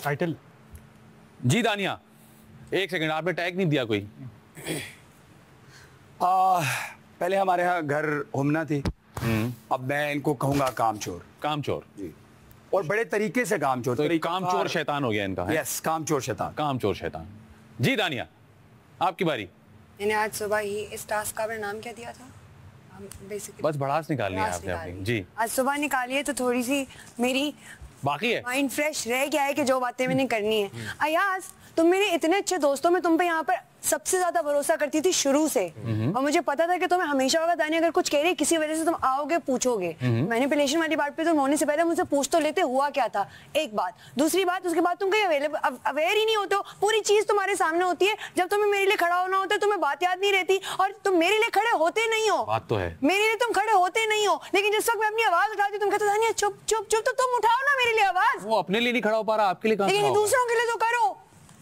title. जी दानिया एक सेकंड, आपने टैग नहीं दिया कोई? पहले हमारे यहाँ घर होमना थी, अब मैं इनको कहूंगा कामचोर। कामचोर जी, और बड़े तरीके से कामचोर। तो कामचोर शैतान हो गया इनका। यस कामचोर शैतान। कामचोर शैतान। जी दानिया आपकी बारी। मैंने आज सुबह ही इस टास्क का अपना नाम क्या दिया था? बेसिकली बस भड़ास निकालनी है आपने अपनी। जी आज सुबह निकाली है तो थोड़ी सी मेरी बाकी है। माइंड फ्रेश रह गया है कि जो बातें मैंने करनी है। अयाज, तुम मेरे इतने अच्छे दोस्तों में तुम पे यहाँ पर सबसे ज्यादा भरोसा करती थी शुरू से, और मुझे पता था कि तुम्हें हमेशा होगा दानी अगर कुछ कह रही किसी वजह से तुम आओगे पूछोगे। मैनिपुलेशन वाली बात पे तुम होने से पहले मुझसे पूछ तो लेते हुआ क्या था, एक बात। दूसरी बात, उसके बाद तुम कहीं अवेयर ही नहीं होते हो, पूरी चीज तुम्हारे सामने होती है। जब तुम्हें मेरे लिए खड़ा होना होता है तुम्हें बात याद नहीं रहती, और तुम मेरे लिए खड़े होते नहीं हो। बात तो है, मेरे लिए तुम खड़े होते नहीं हो, लेकिन जिस वक्त मैं अपनी आवाज उठाती तुम कहते दानिया चुप चुप चुप, तो तुम उठाओ ना मेरे लिए आवाज। वो अपने लिए नहीं खड़ा हो पा रहा, आपके लिए कहां लेकिन दूसरों के लिए तो करो।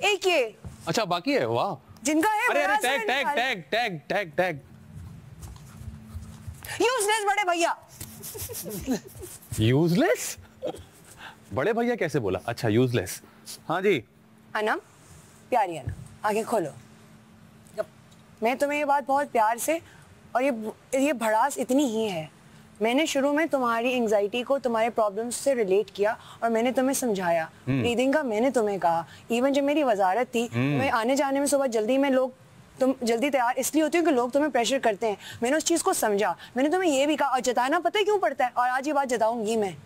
एक ये अच्छा बाकी है। वाह, जिनका है अरे अरे tag tag tag tag tag tag useless बड़े भैया। यूजलेस बड़े भैया कैसे बोला? अच्छा यूजलेस, हाँ जी। अनम, प्यारी अनम, आगे खोलो। मैं तुम्हें ये बात बहुत प्यार से, और ये भड़ास इतनी ही है। मैंने शुरू में तुम्हारी एंजाइटी को तुम्हारे प्रॉब्लम्स से रिलेट किया और मैंने तुम्हें समझाया। ब्रीदिंग का मैंने तुम्हें कहा। इवन जब मेरी वजारत थी, मैं आने जाने में सुबह जल्दी में लोग तुम जल्दी तैयार इसलिए होती हो कि लोग तुम्हें प्रेशर करते हैं। मैंने उस चीज़ को समझा, मैंने तुम्हें ये भी कहा, और जताना पता है क्यों पड़ता है, और आज ये बात जताऊंगी मैं,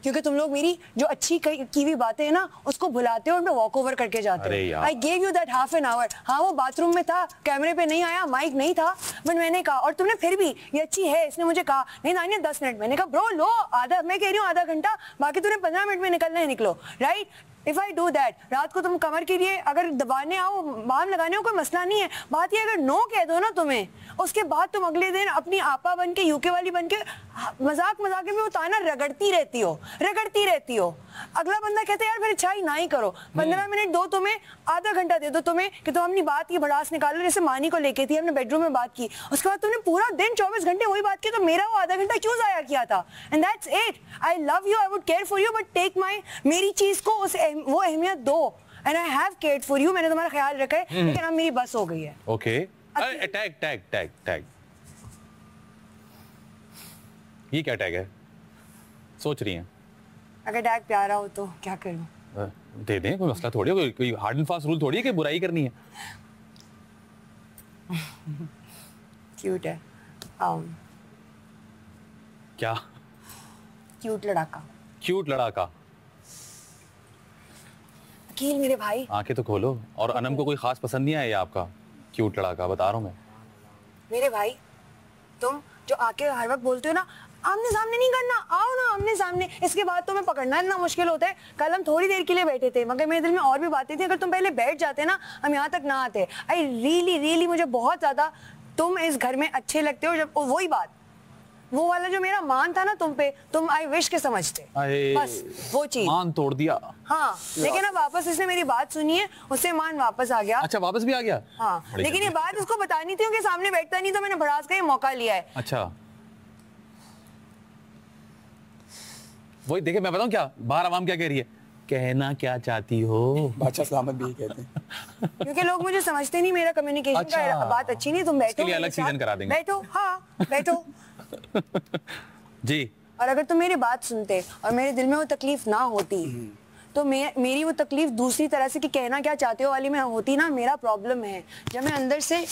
क्योंकि तुम लोग मेरी जो अच्छी की हुई बातें हैं ना उसको भुलाते हो और वॉक ओवर करके जाते हो। आई gave you that half an hour. हाँ वो बाथरूम में था, कैमरे पे नहीं आया, माइक नहीं था, बट मैंने कहा, और तुमने फिर भी ये अच्छी है इसने मुझे कहा नहीं दानिया 10 मिनट। मैंने कहा ब्रो लो आधा, मैं कह रही हूँ आधा घंटा, बाकी तुमने 15 मिनट में निकलना है निकलो, right. If I do that, रात को तुम कमर के लिए अगर दबाने आओ, बाम लगाने हो, कोई मसला नहीं है। बात ये अगर नो कह दो ना तुम्हें, उसके बाद तुम अगले दिन अपनी आपा बन के यूके वाली बन के मजाक में वो ताना रगड़ती रहती हो। अगला बंदा कहता है यार फिर अच्छाई ना ही करो, 15 मिनट दो तुम्हें, आधा घंटा दे दो तुम्हें कि तुम अपनी बात की भड़ास निकालो। जैसे मानी को लेके थी, हमने बेडरूम में बात की, उसके बाद तुमने पूरा दिन 24 घंटे वही बात की, तो मेरा वो आधा घंटा क्यों जाया किया था? And that's it. I love you, I would care for you, but take my मेरी चीज को वो अहमियत दो। And I have cared for you, मैंने तुम्हारा ख्याल रखा है, लेकिन अब मेरी बस हो गई है। Okay, tag tag tag tag, ये क्या टैग है? सोच रही हैं? अगर टैग प्यारा हो तो क्या करूं? दे दें, कोई मसला थोड़ी है, कोई हार्ड एंड फास्ट रूल थोड़ी है कि बुराई करनी है। क्यूट है। क्या? क्यूट लड़ाका। क्यूट लड़ाका। अकील मेरे भाई, आंखें तो खोलो। और अनम को कोई खास पसंद नहीं आया आपका क्यूट लड़ाका? बता रहा हूँ मैं। मेरे भाई, तुम जो आके हर वक्त बोलते हो ना आमने सामने नहीं करना, आओ ना आमने सामने, इसके बाद तुम्हें पकड़ना इतना मुश्किल होता है। कल हम थोड़ी देर के लिए बैठे थे, मगर मेरे दिल में और भी बातें थी। अगर तुम पहले बैठ जाते ना, हम यहाँ तक ना आते। आई रियली मुझे बहुत ज्यादा तुम इस घर में अच्छे लगते हो। जब वही बात, वो वाला जो मेरा मान था ना तुम पे, तुम आई विश के समझते, बस वो चीज मान तोड़ दिया। हाँ, लेकिन अब वापस इसने मेरी बात सुनी है, उससे मान वापस आ गया। अच्छा, वापस भी आ गया? हाँ, लेकिन ये बात उसको बतानी थी कि सामने बैठता नहीं, तो मैंने भड़ास का ये मौका लिया है। अच्छा, वही देखे, मैं बताऊं क्या बाहर आवाम क्या कह रही है, कहना क्या चाहती हो? बादशाह सलामत भी कहते हैं। क्योंकि लोग मुझे समझते नहीं, मेरा कम्युनिकेशन का बात अच्छी नहीं। तुम बैठो, इसके लिए अलग सीजन करा देंगे। बैठो, हाँ बैठो। जी। और अगर तुम मेरी बात सुनते और मेरे दिल में वो तकलीफ ना होती, तो मेरी वो तकलीफ दूसरी तरह से कि कहना क्या चाहते हो वाली में होती ना। मेरा प्रॉब्लम है जब मैं अंदर से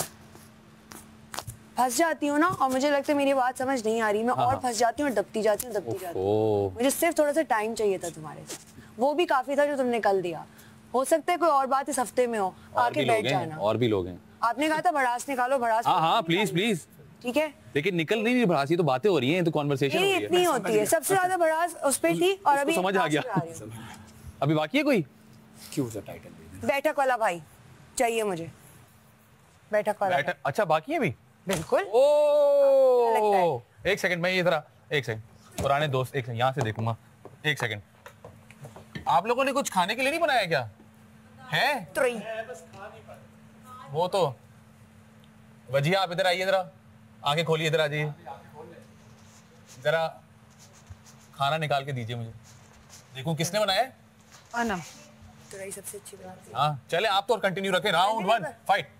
फंस जाती हूँ ना, और मुझे लगता है मेरी बात समझ नहीं आ रही, मैं और फंस जाती हूँ और दबती जाती हूँ। मुझे सिर्फ थोड़ा सा टाइम चाहिए था तुम्हारे साथ, वो भी काफी था जो तुमने कल दिया। हो सकता है कोई और बात इस हफ्ते में हो, आके बैठ जाना। और भी लोग हैं। आपने कहा था भड़ास निकालो, भड़ास। हाँ प्लीज प्लीज, ठीक है, लेकिन निकल नहीं रही भड़ास, ये तो बातें हो रही हैं, तो कॉन्वर्सेशन हो रही है। इतनी होती है, सबसे ज्यादा भड़ास उस पे थी, और अभी समझ आ गया। अभी बाकी है कोई? क्यों सा टाइटल? बैठक वाला भाई चाहिए मुझे, बैठक वाला। अच्छा, बाकी है भी? बिल्कुल। ओ, एक सेकंड, मैं ये जरा एक सेकंड, पुराने दोस्त, एक सेकंड यहाँ से देखूंगा, एक सेकंड। आप लोगों ने कुछ खाने के लिए नहीं बनाया क्या? है वो तो वजिया, आप इधर आइए, जरा आंखें खोलिए, इधर आ जाइए, जरा खाना निकाल के दीजिए मुझे, देखूं किसने बनाया है। अनम तुरई सबसे अच्छी बनाती है। हाँ चले, आप तो कंटिन्यू रखें। Round 1 fight.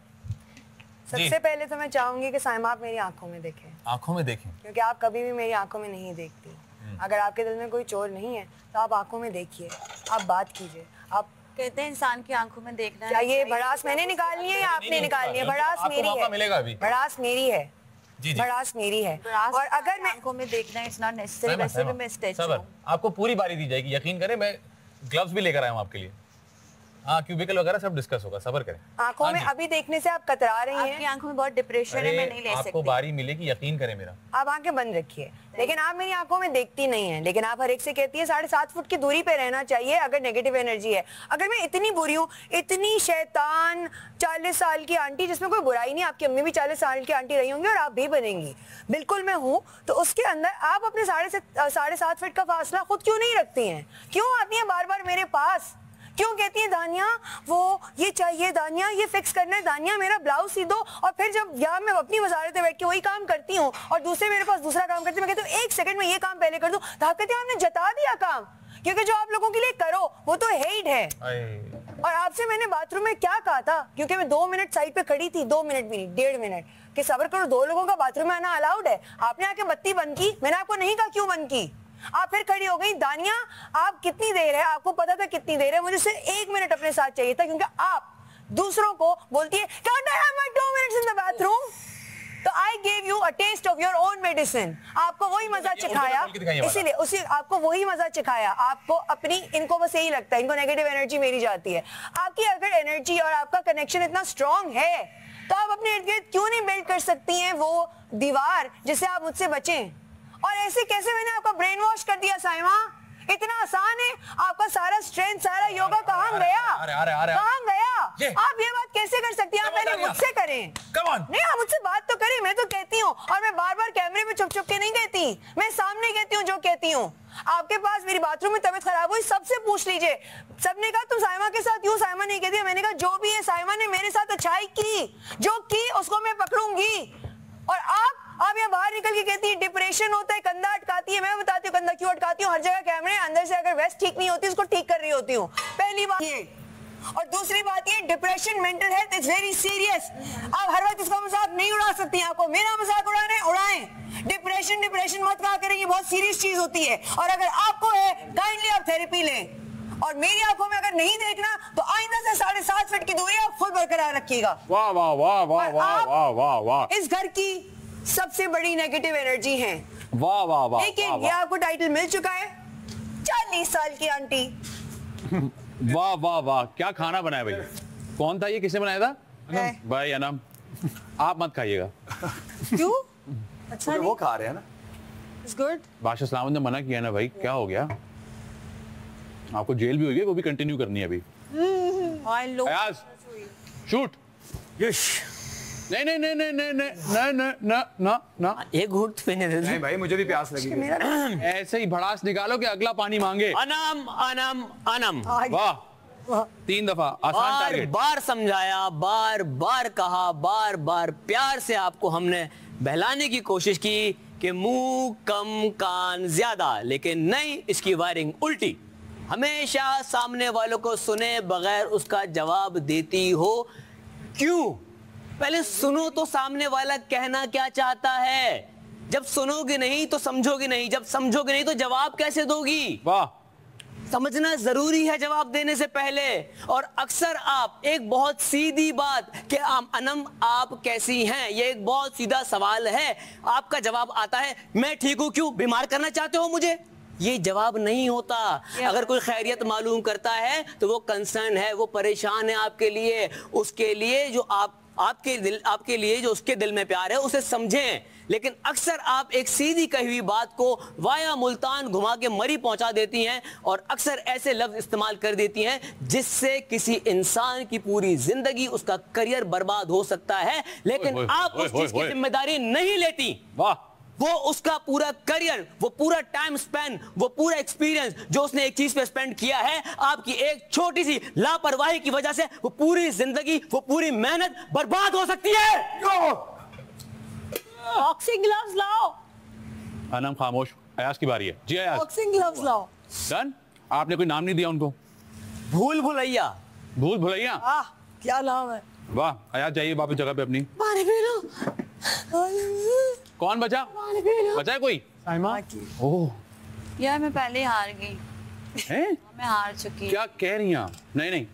सबसे पहले तो मैं चाहूंगी कि साइमा आप मेरी आंखों में देखें। आंखों में देखें? क्योंकि आप कभी भी मेरी आंखों में नहीं देखती। अगर आपके दिल में कोई चोर नहीं है तो आप आंखों में देखिए, आप बात कीजिए, आप कहते हैं इंसान की आंखों में देखना क्या ये भड़ास मैंने निकालनी है या आपने निकालनी है? भड़ास मेरी है, मिलेगा अभी। भड़ास मेरी है, भड़ास मेरी है। और अगर मैं आंखों में देखना इट्स नॉट नेसेसरी, वैसे भी मैं स्टेज सबर, आपको पूरी बारी दी जाएगी, यकीन करें। मैं ग्लव्स भी लेकर आया हूँ आपके लिए। हाँ, क्यूबिकल वगैरह सब डिस्कस होगा, सबर करें। आंखों में अभी देखने से आप कतरा रही हैं। आपकी आंखों में बहुत डिप्रेशन है, मैं नहीं ले सकती। आपको बारी मिलेगी, यकीन करें मेरा। आप आंखें बंद रखिए, लेकिन आप मेरी आंखों में देखती नहीं है। लेकिन आप हर एक से कहती है 7.5 फुट की दूरी पे रहना चाहिए अगर नेगेटिव एनर्जी है। अगर मैं इतनी बुरी हूँ, इतनी शैतान 40 साल की आंटी, जिसमें कोई बुराई नहीं, आपकी अम्मी भी 40 साल की आंटी रही होंगी और आप भी बनेंगी, बिल्कुल मैं हूँ, तो उसके अंदर आप अपने 7.5 फुट का फासला खुद क्यों नहीं रखती हैं? क्यों आती हैं बार बार मेरे पास? क्यों कहती है दानिया वो ये चाहिए, दानिया ये फिक्स करना है, दानिया मेरा ब्लाउज सी दो? और फिर जब यहाँ मैं अपनी वजारत में बैठ के वही काम करती हूँ और दूसरे मेरे पास दूसरा काम करती हूँ, मैं कहती हूँ 1 सेकंड में ये काम पहले कर दूं, तो आप कहते हैं आपने जता दिया काम, क्योंकि जो आप लोगों के लिए करो वो तो हेट है। और आपसे मैंने बाथरूम में क्या कहा था, क्योंकि मैं 2 मिनट साइड पे खड़ी थी, 2 मिनट भी नहीं, 1.5 मिनट, कि सब्र करो, 2 लोगों का बाथरूम में आना अलाउड है। आपने आके बत्ती बंद की, मैंने आपको नहीं कहा क्यों बंद की, आप फिर खड़ी हो गई। दानिया आप कितनी देर है, आपको पता था कितनी देर है, मुझे सिर्फ 1 मिनट अपने साथ चाहिए था, क्योंकि आप दूसरों को बोलती है 2 मिनट्स इन द बाथरूम, तो I gave you a test of your own medicine. आपको वही मजा चिखाया, इसीलिए उसी आपको वही मजा चिखाया, आपको अपनी, इनको बस यही लगता है, इनको नेगेटिव एनर्जी मेरी जाती है। आपकी अगर एनर्जी और आपका कनेक्शन इतना स्ट्रांग है तो आप अपने इर्द गिर्द क्यों नहीं बिल्ड कर सकती हैं वो दीवार जिससे आप मुझसे बचें? और ऐसे कैसे मैंने आपका ब्रेन वॉश कर दिया साइमा? इतना आसान है, आपका सारा स्ट्रेंथ, सारा योगा कहाँ गया? कहाँ गया? आप ये बात कैसे कर सकती हैं? आप पहले मुझसे करें, नहीं आप मुझसे बात तो करें, मैं तो कहती हूँ, और मैं बार बार कैमरे में चुप चुप के नहीं कहती, मैं सामने कहती हूँ जो कहती हूँ। आपके पास मेरी बाथरूम में तबीयत खराब हुई, सबसे पूछ लीजिए, सबने कहा तुम साइमा के साथ यूं, साइमा नहीं कहती, मैंने कहा जो भी है साइमा ने मेरे साथ अच्छाई की, जो की उसको मैं पकड़ूंगी। और आप यहाँ बाहर निकल के कहती है डिप्रेशन होता है, कंधा अटकाती है, मैं बताती हूँ कंधा क्यों अटकाती हूँ, हर जगह कैमरे, अंदर से अगर वेस्ट ठीक नहीं होती उसको ठीक कर रही होती हूँ, पहली बात ये। और दूसरी बात ये, depression, mental health is very serious. आप हर वक्त इसका मजाक नहीं उड़ा सकती, आपको मेरा मजाक उड़ाने उड़ाएं, डिप्रेशन मत कहा करें, ये बहुत सीरियस चीज होती है। और अगर आपको है काइंडली आप थेरेपी लें, और मेरी आंखों में अगर नहीं देखना तो आइंदा से 7.5 फुट की दूरी आप खुद बरकरार रखिएगा। वाह वाह वाह वाह वाह वाह वाह वाह, इस घर की सबसे बड़ी नेगेटिव एनर्जी है। वाह वाह वाह, लेकिन ये आपको टाइटल मिल चुका है, 40 साल की आंटी। वाह वाह वाह, क्या खाना बनाया भाई? कौन था ये, किसने बनाया था? भाई अनम, आप मत खाइएगा। क्यों? अच्छा नहीं? वो खा रहे हैं ना। It's good. बादशाह सलामत ने मना किया ना भाई, क्या हो गया? आपको जेल भी हुई है, वो भी कंटिन्यू करनी है अभी। अयाज, शूट। यश। नहीं नहीं नहीं नहीं नहीं नहीं नहीं ना ना ना, एक घूंट पीने दे। नहीं भाई, मुझे भी प्यास लगी। ऐसे ही भड़ास निकालो कि अगला पानी मांगे। अनम अनम अनम। वाह, 3 दफा आसान बार टारगेट। बार समझाया, बार बार कहा, बार बार प्यार से आपको हमने बहलाने की कोशिश की कि मुंह कम कान ज्यादा, लेकिन नहीं, इसकी वायरिंग उल्टी। हमेशा सामने वालों को सुने बगैर उसका जवाब देती हो, क्यों? पहले सुनो तो सामने वाला कहना क्या चाहता है। जब सुनोगे नहीं तो समझोगे नहीं, जब समझोगे नहीं तो जवाब कैसे दोगी? वाह, समझना जरूरी है जवाब देने से पहले। और अक्सर आप एक बहुत सीधी बात कि अनम आप कैसी हैं, ये एक बहुत सीधा सवाल है, आपका जवाब आता है मैं ठीक हूं। क्यों? बीमार करना चाहते हो मुझे? ये जवाब नहीं होता। अगर कोई खैरियत मालूम करता है तो वो कंसर्न है, वो परेशान है आपके लिए, उसके लिए जो आपके लिए जो उसके दिल में प्यार है उसे समझें। लेकिन अक्सर आप एक सीधी कही हुई बात को वाया मुल्तान घुमा के मरी पहुंचा देती हैं और अक्सर ऐसे लफ्ज इस्तेमाल कर देती हैं जिससे किसी इंसान की पूरी जिंदगी, उसका करियर बर्बाद हो सकता है, लेकिन आप उस चीज की जिम्मेदारी नहीं लेती। वाह, वो उसका पूरा करियर, वो पूरा टाइम स्पेन, वो पूरा एक्सपीरियंस जो उसने एक चीज पे स्पेंड किया है, आपकी एक छोटी सी लापरवाही की वजह से वो पूरी जिंदगी, वो पूरी मेहनत बर्बाद हो सकती है। बॉक्सिंग ग्लव्स लाओ। अनम खामोश, अयाज की बारी है। जी अयाज। बॉक्सिंग ग्लव्स लाओ। डन। आपने कोई नाम नहीं दिया उनको? भूल भुलैया। भूल भुलैया, क्या नाम है? वाह। अयाज जाइए वापस जगह पे अपनी। पानी पी लो। कौन बचा? बचा है कोई? साइमा, ओह यार मैं पहले ही हार गई। हैं? मैं हार चुकी हूँ। क्या कह रही हैं? नहीं नहीं,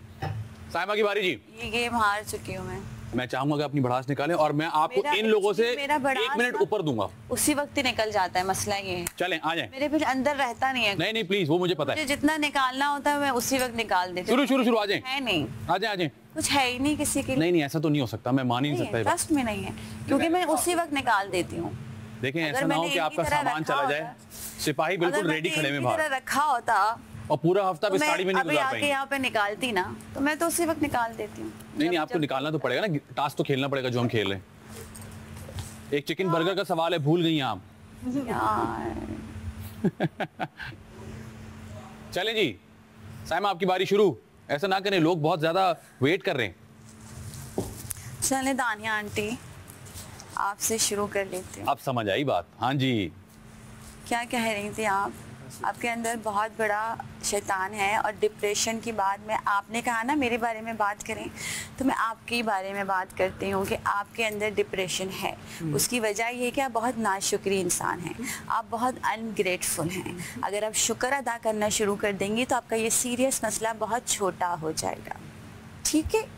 साइमा की बारी जी। ये गेम हार चुकी हूँ मैं चाहूंगा कि अपनी भड़ास निकालें और मैं आपको इन लोगों से 1 मिनट ऊपर दूंगा। उसी वक्त ही निकल जाता है, मसला ये है। चलें आ जाएं। मेरे फिर अंदर रहता नहीं है। नहीं नहीं प्लीज, वो मुझे पता है। मुझे जितना निकालना होता है मैं उसी वक्त निकाल देती हूँ। शुरू आ जाएं। है नहीं, आ जाएं। कुछ है ही नहीं किसी के लिए। नहीं ऐसा तो नहीं हो सकता, मैं मान ही नहीं सकता। ट्रस्ट में नहीं है, क्योंकि मैं उसी वक्त निकाल देती हूँ। देखें ऐसा ना हो कि आपका सामान चला जाए, सिपाही बिल्कुल रेडी खड़े में बाहर रखा होता और पूरा हफ्ता भी साड़ी में नहीं गुजार पाएंगे। यहाँ पे निकालती ना तो मैं तो उसी वक्त निकाल देती हूँ। नहीं आपको निकालना तो पड़ेगा ना, टास्क तो खेलना पड़ेगा जो हम खेल रहे हैं। एक चिकन बर्गर का सवाल है, भूल गई आप। चलें जी, साइमा आपकी बारी शुरू। ऐसा ना करें, लोग बहुत ज्यादा वेट कर रहे हैं। चले दानिया आंटी, आपसे शुरू कर लेते हैं। अब समझ आई बात। हाँ जी, क्या कह रही थी आप? आपके अंदर बहुत बड़ा शैतान है और डिप्रेशन की बात में आपने कहा ना मेरे बारे में बात करें, तो मैं आपके बारे में बात करती हूँ कि आपके अंदर डिप्रेशन है। उसकी वजह ये है कि आप बहुत नाशुक्री इंसान हैं, आप बहुत अनग्रेटफुल हैं। अगर आप शुक्र अदा करना शुरू कर देंगी तो आपका ये सीरियस मसला बहुत छोटा हो जाएगा, ठीक है?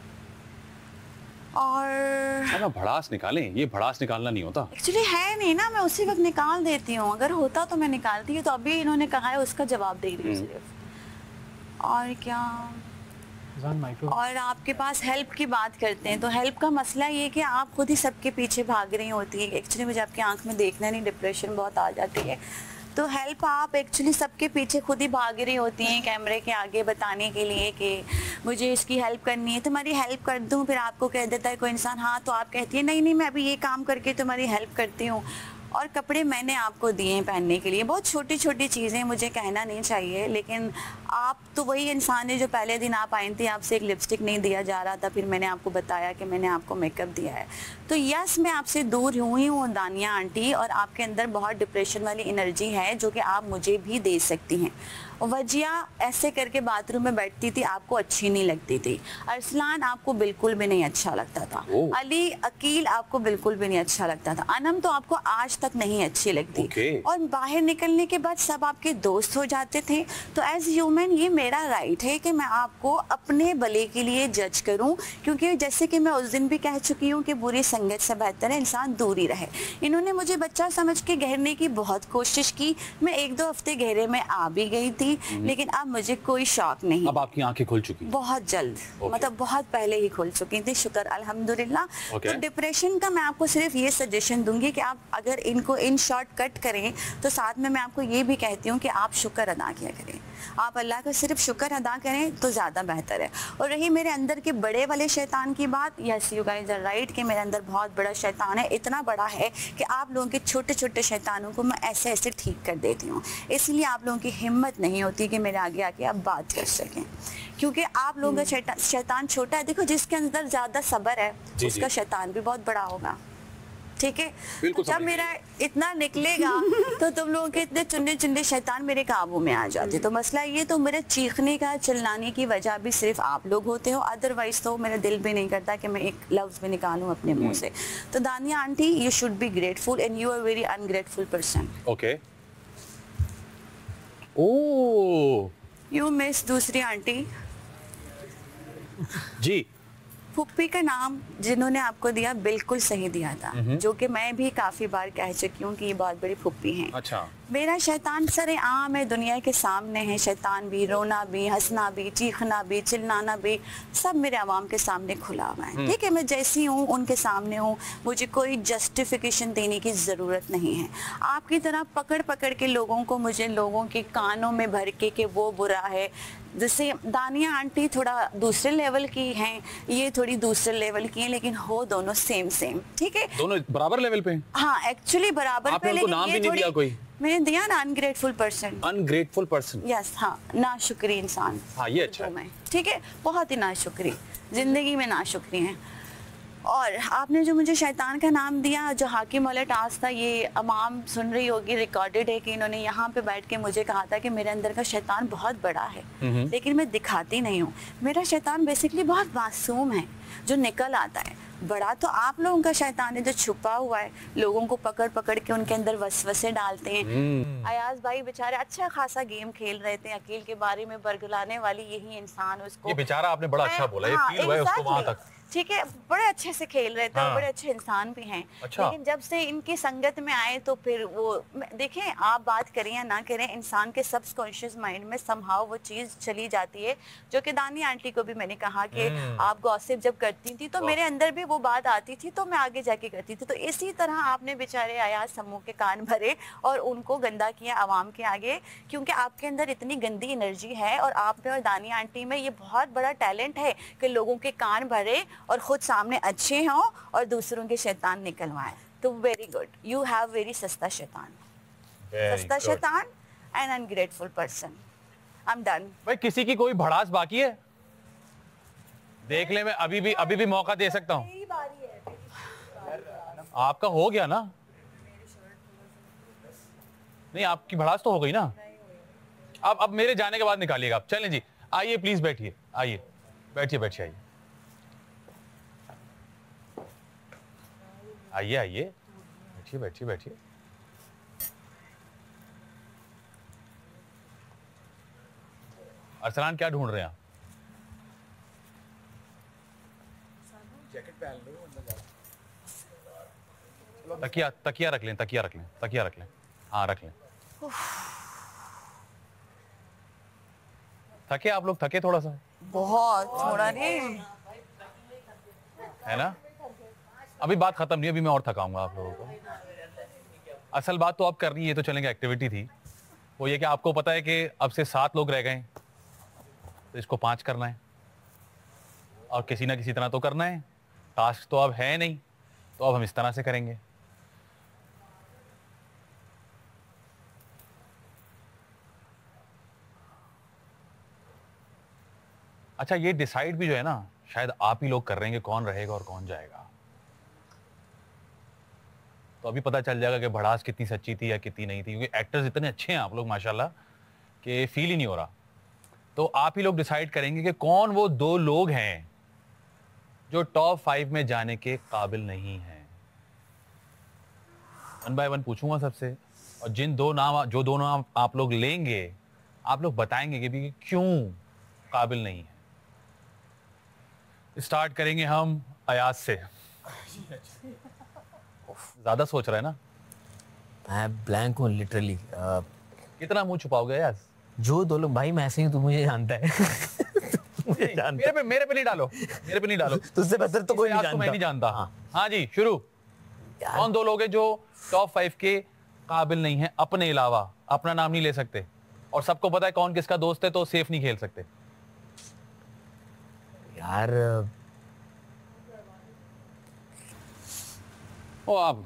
और भड़ास निकालें, ये भड़ास निकालना नहीं होता। एक्चुअली है नहीं ना, मैं उसी वक्त निकाल देती हूँ। अगर होता तो मैं निकालती, तो अभी इन्होंने कहा है उसका जवाब दे रही हूँ सिर्फ। और क्या, और आपके पास हेल्प की बात करते हैं तो हेल्प का मसला ये कि आप खुद ही सबके पीछे भाग रही होती है। एक्चुअली मुझे आपकी आंख में देखना नहीं, डिप्रेशन बहुत आ जाती है। तो हेल्प आप एक्चुअली सबके पीछे खुद ही भाग रही होती हैं कैमरे के आगे बताने के लिए कि मुझे इसकी हेल्प करनी है, तुम्हारी हेल्प कर दूं। फिर आपको कह देता है कोई इंसान हाँ, तो आप कहती है नहीं नहीं मैं अभी ये काम करके तुम्हारी हेल्प करती हूँ। और कपड़े मैंने आपको दिए हैं पहनने के लिए, बहुत छोटी छोटी चीज़ें, मुझे कहना नहीं चाहिए, लेकिन आप तो वही इंसान है जो पहले दिन आप आई थी, आपसे एक लिपस्टिक नहीं दिया जा रहा था, फिर मैंने आपको बताया कि मैंने आपको मेकअप दिया है। तो यस, मैं आपसे दूर हुई हूँ दानिया आंटी, और आपके अंदर बहुत डिप्रेशन वाली एनर्जी है जो कि आप मुझे भी दे सकती हैं। वजिया ऐसे करके बाथरूम में बैठती थी, आपको अच्छी नहीं लगती थी। अरसलान आपको बिल्कुल भी नहीं अच्छा लगता था। अली अकील आपको बिल्कुल भी नहीं अच्छा लगता था। अनम तो आपको आज तक नहीं अच्छी लगती। और बाहर निकलने के बाद सब आपके दोस्त हो जाते थे। तो एज ह्यूमन ये मेरा राइट है कि मैं आपको अपने भले के लिए जज करूं, क्योंकि जैसे कि मैं उस दिन भी कह चुकी हूँ कि बुरी संगत से बेहतर है इंसान दूरी रहे। इन्होंने मुझे बच्चा समझ के घेरने की बहुत कोशिश की, मैं 1-2 हफ्ते घेरे में आ भी गई थी, लेकिन अब मुझे कोई शौक नहीं। अब आपकी आंखें खुल चुकी? बहुत जल्द, मतलब बहुत पहले ही खुल चुकी थी, शुक्र अल्हम्दुलिल्लाह। तो डिप्रेशन का मैं आपको सिर्फ ये सजेशन दूंगी कि आप अगर इनको इन शॉर्ट कट करें तो साथ में मैं आपको ये भी कहती हूँ कि आप शुक्र अदा किया करें, आप अल्लाह का सिर्फ शुक्र अदा करें तो ज़्यादा बेहतर है। और रही मेरे अंदर के बड़े वाले शैतान की बात, yes you guys are right कि मेरे अंदर बहुत बड़ा शैतान है, इतना बड़ा है कि आप लोगों के छोटे छोटे शैतानों को मैं ऐसे ऐसे ठीक कर देती हूँ। इसलिए आप लोगों की हिम्मत नहीं होती कि मेरे आगे आके आप बात कर सकें, क्योंकि आप लोगों का शैतान छोटा है। देखो जिसके अंदर ज़्यादा सब्र है उसका शैतान भी बहुत बड़ा होगा, ठीक है? तो जब मेरा इतना निकलेगा तो तुम लोगों के इतने चुन्ने चुन्ने शैतान मेरे काबू में आ जाते। तो मसला ये, तो मेरे चीखने का चिल्लाने की वजह भी सिर्फ आप लोग होते हो, अदरवाइज तो मेरा दिल भी नहीं करता कि मैं एक लफ्ज भी निकालूं अपने मुंह से। तो Dania aunty, you should be grateful and you are very ungrateful person. Okay. Oh, you miss दूसरी आंटी जी। फुप्पी का नाम जिन्होंने आपको दिया बिल्कुल सही दिया था, जो कि मैं भी काफी बार कह चुकी हूँ कि ये बहुत बड़ी फुप्पी हैं। अच्छा। मेरा शैतान सरेआम है, दुनिया के सामने है। शैतान भी, रोना भी, हंसना भी, चीखना भी, चिल्लाना भी, सब मेरे आवाम के सामने खुला हुआ है, ठीक है? मैं जैसी हूँ उनके सामने हूँ, मुझे कोई जस्टिफिकेशन देने की ज़रूरत नहीं है। आपकी तरह पकड़ पकड़ के लोगों को, मुझे लोगों के कानों में भर के वो बुरा है। जैसे दानिया आंटी थोड़ा दूसरे लेवल की हैं, ये थोड़ी दूसरे लेवल की हैं, लेकिन हो दोनों सेम, ठीक है? दोनों बराबर लेवल पे हैं? हाँ, एक्चुअली बराबर पे, लेकिन नाम भी नहीं दिया कोई। मैंने दिया ना ungrateful person. Ungrateful person, yes, हाँ, नाशुक्री इंसान। हाँ, ये अच्छा है, ठीक है? बहुत ही नाशुक्री, जिंदगी में नाशुक्री है। और आपने जो मुझे शैतान का नाम दिया, जो हाकिम वाला टास्क था, ये अमाम सुन रही होगी, रिकॉर्डेड है कि इन्होंने यहाँ पे बैठ के मुझे कहा था कि मेरे अंदर का शैतान बहुत बड़ा है, लेकिन मैं दिखाती नहीं हूँ। मेरा शैतान बेसिकली बहुत मासूम है, जो निकल आता है। बड़ा तो आप लोगों का शैतान है जो छुपा हुआ है, लोगों को पकड़ पकड़ के उनके अंदर वसवसे डालते हैं। अयाज भाई बेचारे अच्छा खासा गेम खेल रहे थे, अकील के बारे में बरगलाने वाली यही इंसान उसको, ये बेचारा आपने बड़ा अच्छा बोला, ये फील हुआ है उसको वहां तक। ठीक है, बड़े अच्छे से खेल रहे थे, हाँ। बड़े अच्छे इंसान भी हैं। अच्छा। लेकिन जब से इनकी संगत में आए तो फिर वो देखें, आप बात करें या ना करें, इंसान के सबकॉन्शियस माइंड में समहाउ वो चीज चली जाती है, जो कि दानी आंटी को भी मैंने कहा कि आप गॉसिप जब करती थी तो मेरे अंदर भी वो बात आती थी, तो मैं आगे जाके करती थी। तो इसी तरह आपने बेचारे अयाज समूह के कान भरे और उनको गंदा किया आवाम के आगे, क्योंकि आपके अंदर इतनी गंदी एनर्जी है और आप में और दानी आंटी में ये बहुत बड़ा टैलेंट है कि लोगों के कान भरे और खुद सामने अच्छे हों और दूसरों के शैतान निकलवाएं। तो very good, you have very सस्ता शैतान, सस्ता शैतान and ungrateful person. I am done. भाई किसी की कोई भड़ास बाकी है? देख ले, मैं अभी भी मौका दे सकता हूँ। आपका हो गया ना? नहीं, आपकी भड़ास तो हो गई ना। अब मेरे जाने के बाद निकालिएगा आप। चलें जी, आइए प्लीज बैठिए, आइए बैठिए आइए बैठिए। अरसलान, क्या ढूंढ रहे हैं आप? जैकेट पहन लो, तकिया रख लें। हाँ रख लें। थके आप लोग? थके थोड़ा सा? बहुत, थोड़ा नहीं है ना? अभी बात खत्म नहीं, अभी मैं और थकाऊंगा आप लोगों को। असल बात तो आप कर रही है, तो चलेंगे, एक्टिविटी थी वो ये कि आपको पता है कि अब से 7 लोग रह गए, तो इसको 5 करना है और किसी ना किसी तरह तो करना है। टास्क तो अब है नहीं, तो अब हम इस तरह से करेंगे। अच्छा, ये डिसाइड भी जो है ना, शायद आप ही लोग कर रहे हैं कि कौन रहेगा और कौन जाएगा। तो अभी पता चल जाएगा कि भड़ास कितनी सच्ची थी या कितनी नहीं थी, क्योंकि एक्टर्स इतने अच्छे हैं आप लोग माशाल्लाह कि फील ही नहीं हो रहा। तो आप ही लोग डिसाइड करेंगे कि कौन वो 2 लोग हैं जो टॉप 5 में जाने के काबिल नहीं हैं। 1 बाय 1 पूछूंगा सबसे, और जो 2 नाम आप लोग लेंगे, आप लोग बताएंगे कि भी क्यों काबिल नहीं है। स्टार्ट करेंगे हम अयाज से। ज्यादा सोच रहा है ना? मैं ब्लैंक हूँ लिटरली। कितना मुंह छुपाओगे अयाज? जो 2 लोग, भाई मैं ऐसे ही, तू मुझे जानता है। मुझे जानता है। मेरे पे नहीं डालो। तुझसे बेहतर तो कोई नहीं जानता। मैं नहीं जानता। हाँ जी, शुरू। कौन 2 लोग हैं जो टॉप 5 के काबिल नहीं है अपने अलावा? अपना नाम नहीं ले सकते और सबको पता है कौन किसका दोस्त है, तो सेफ नहीं खेल सकते यार। ओ आप,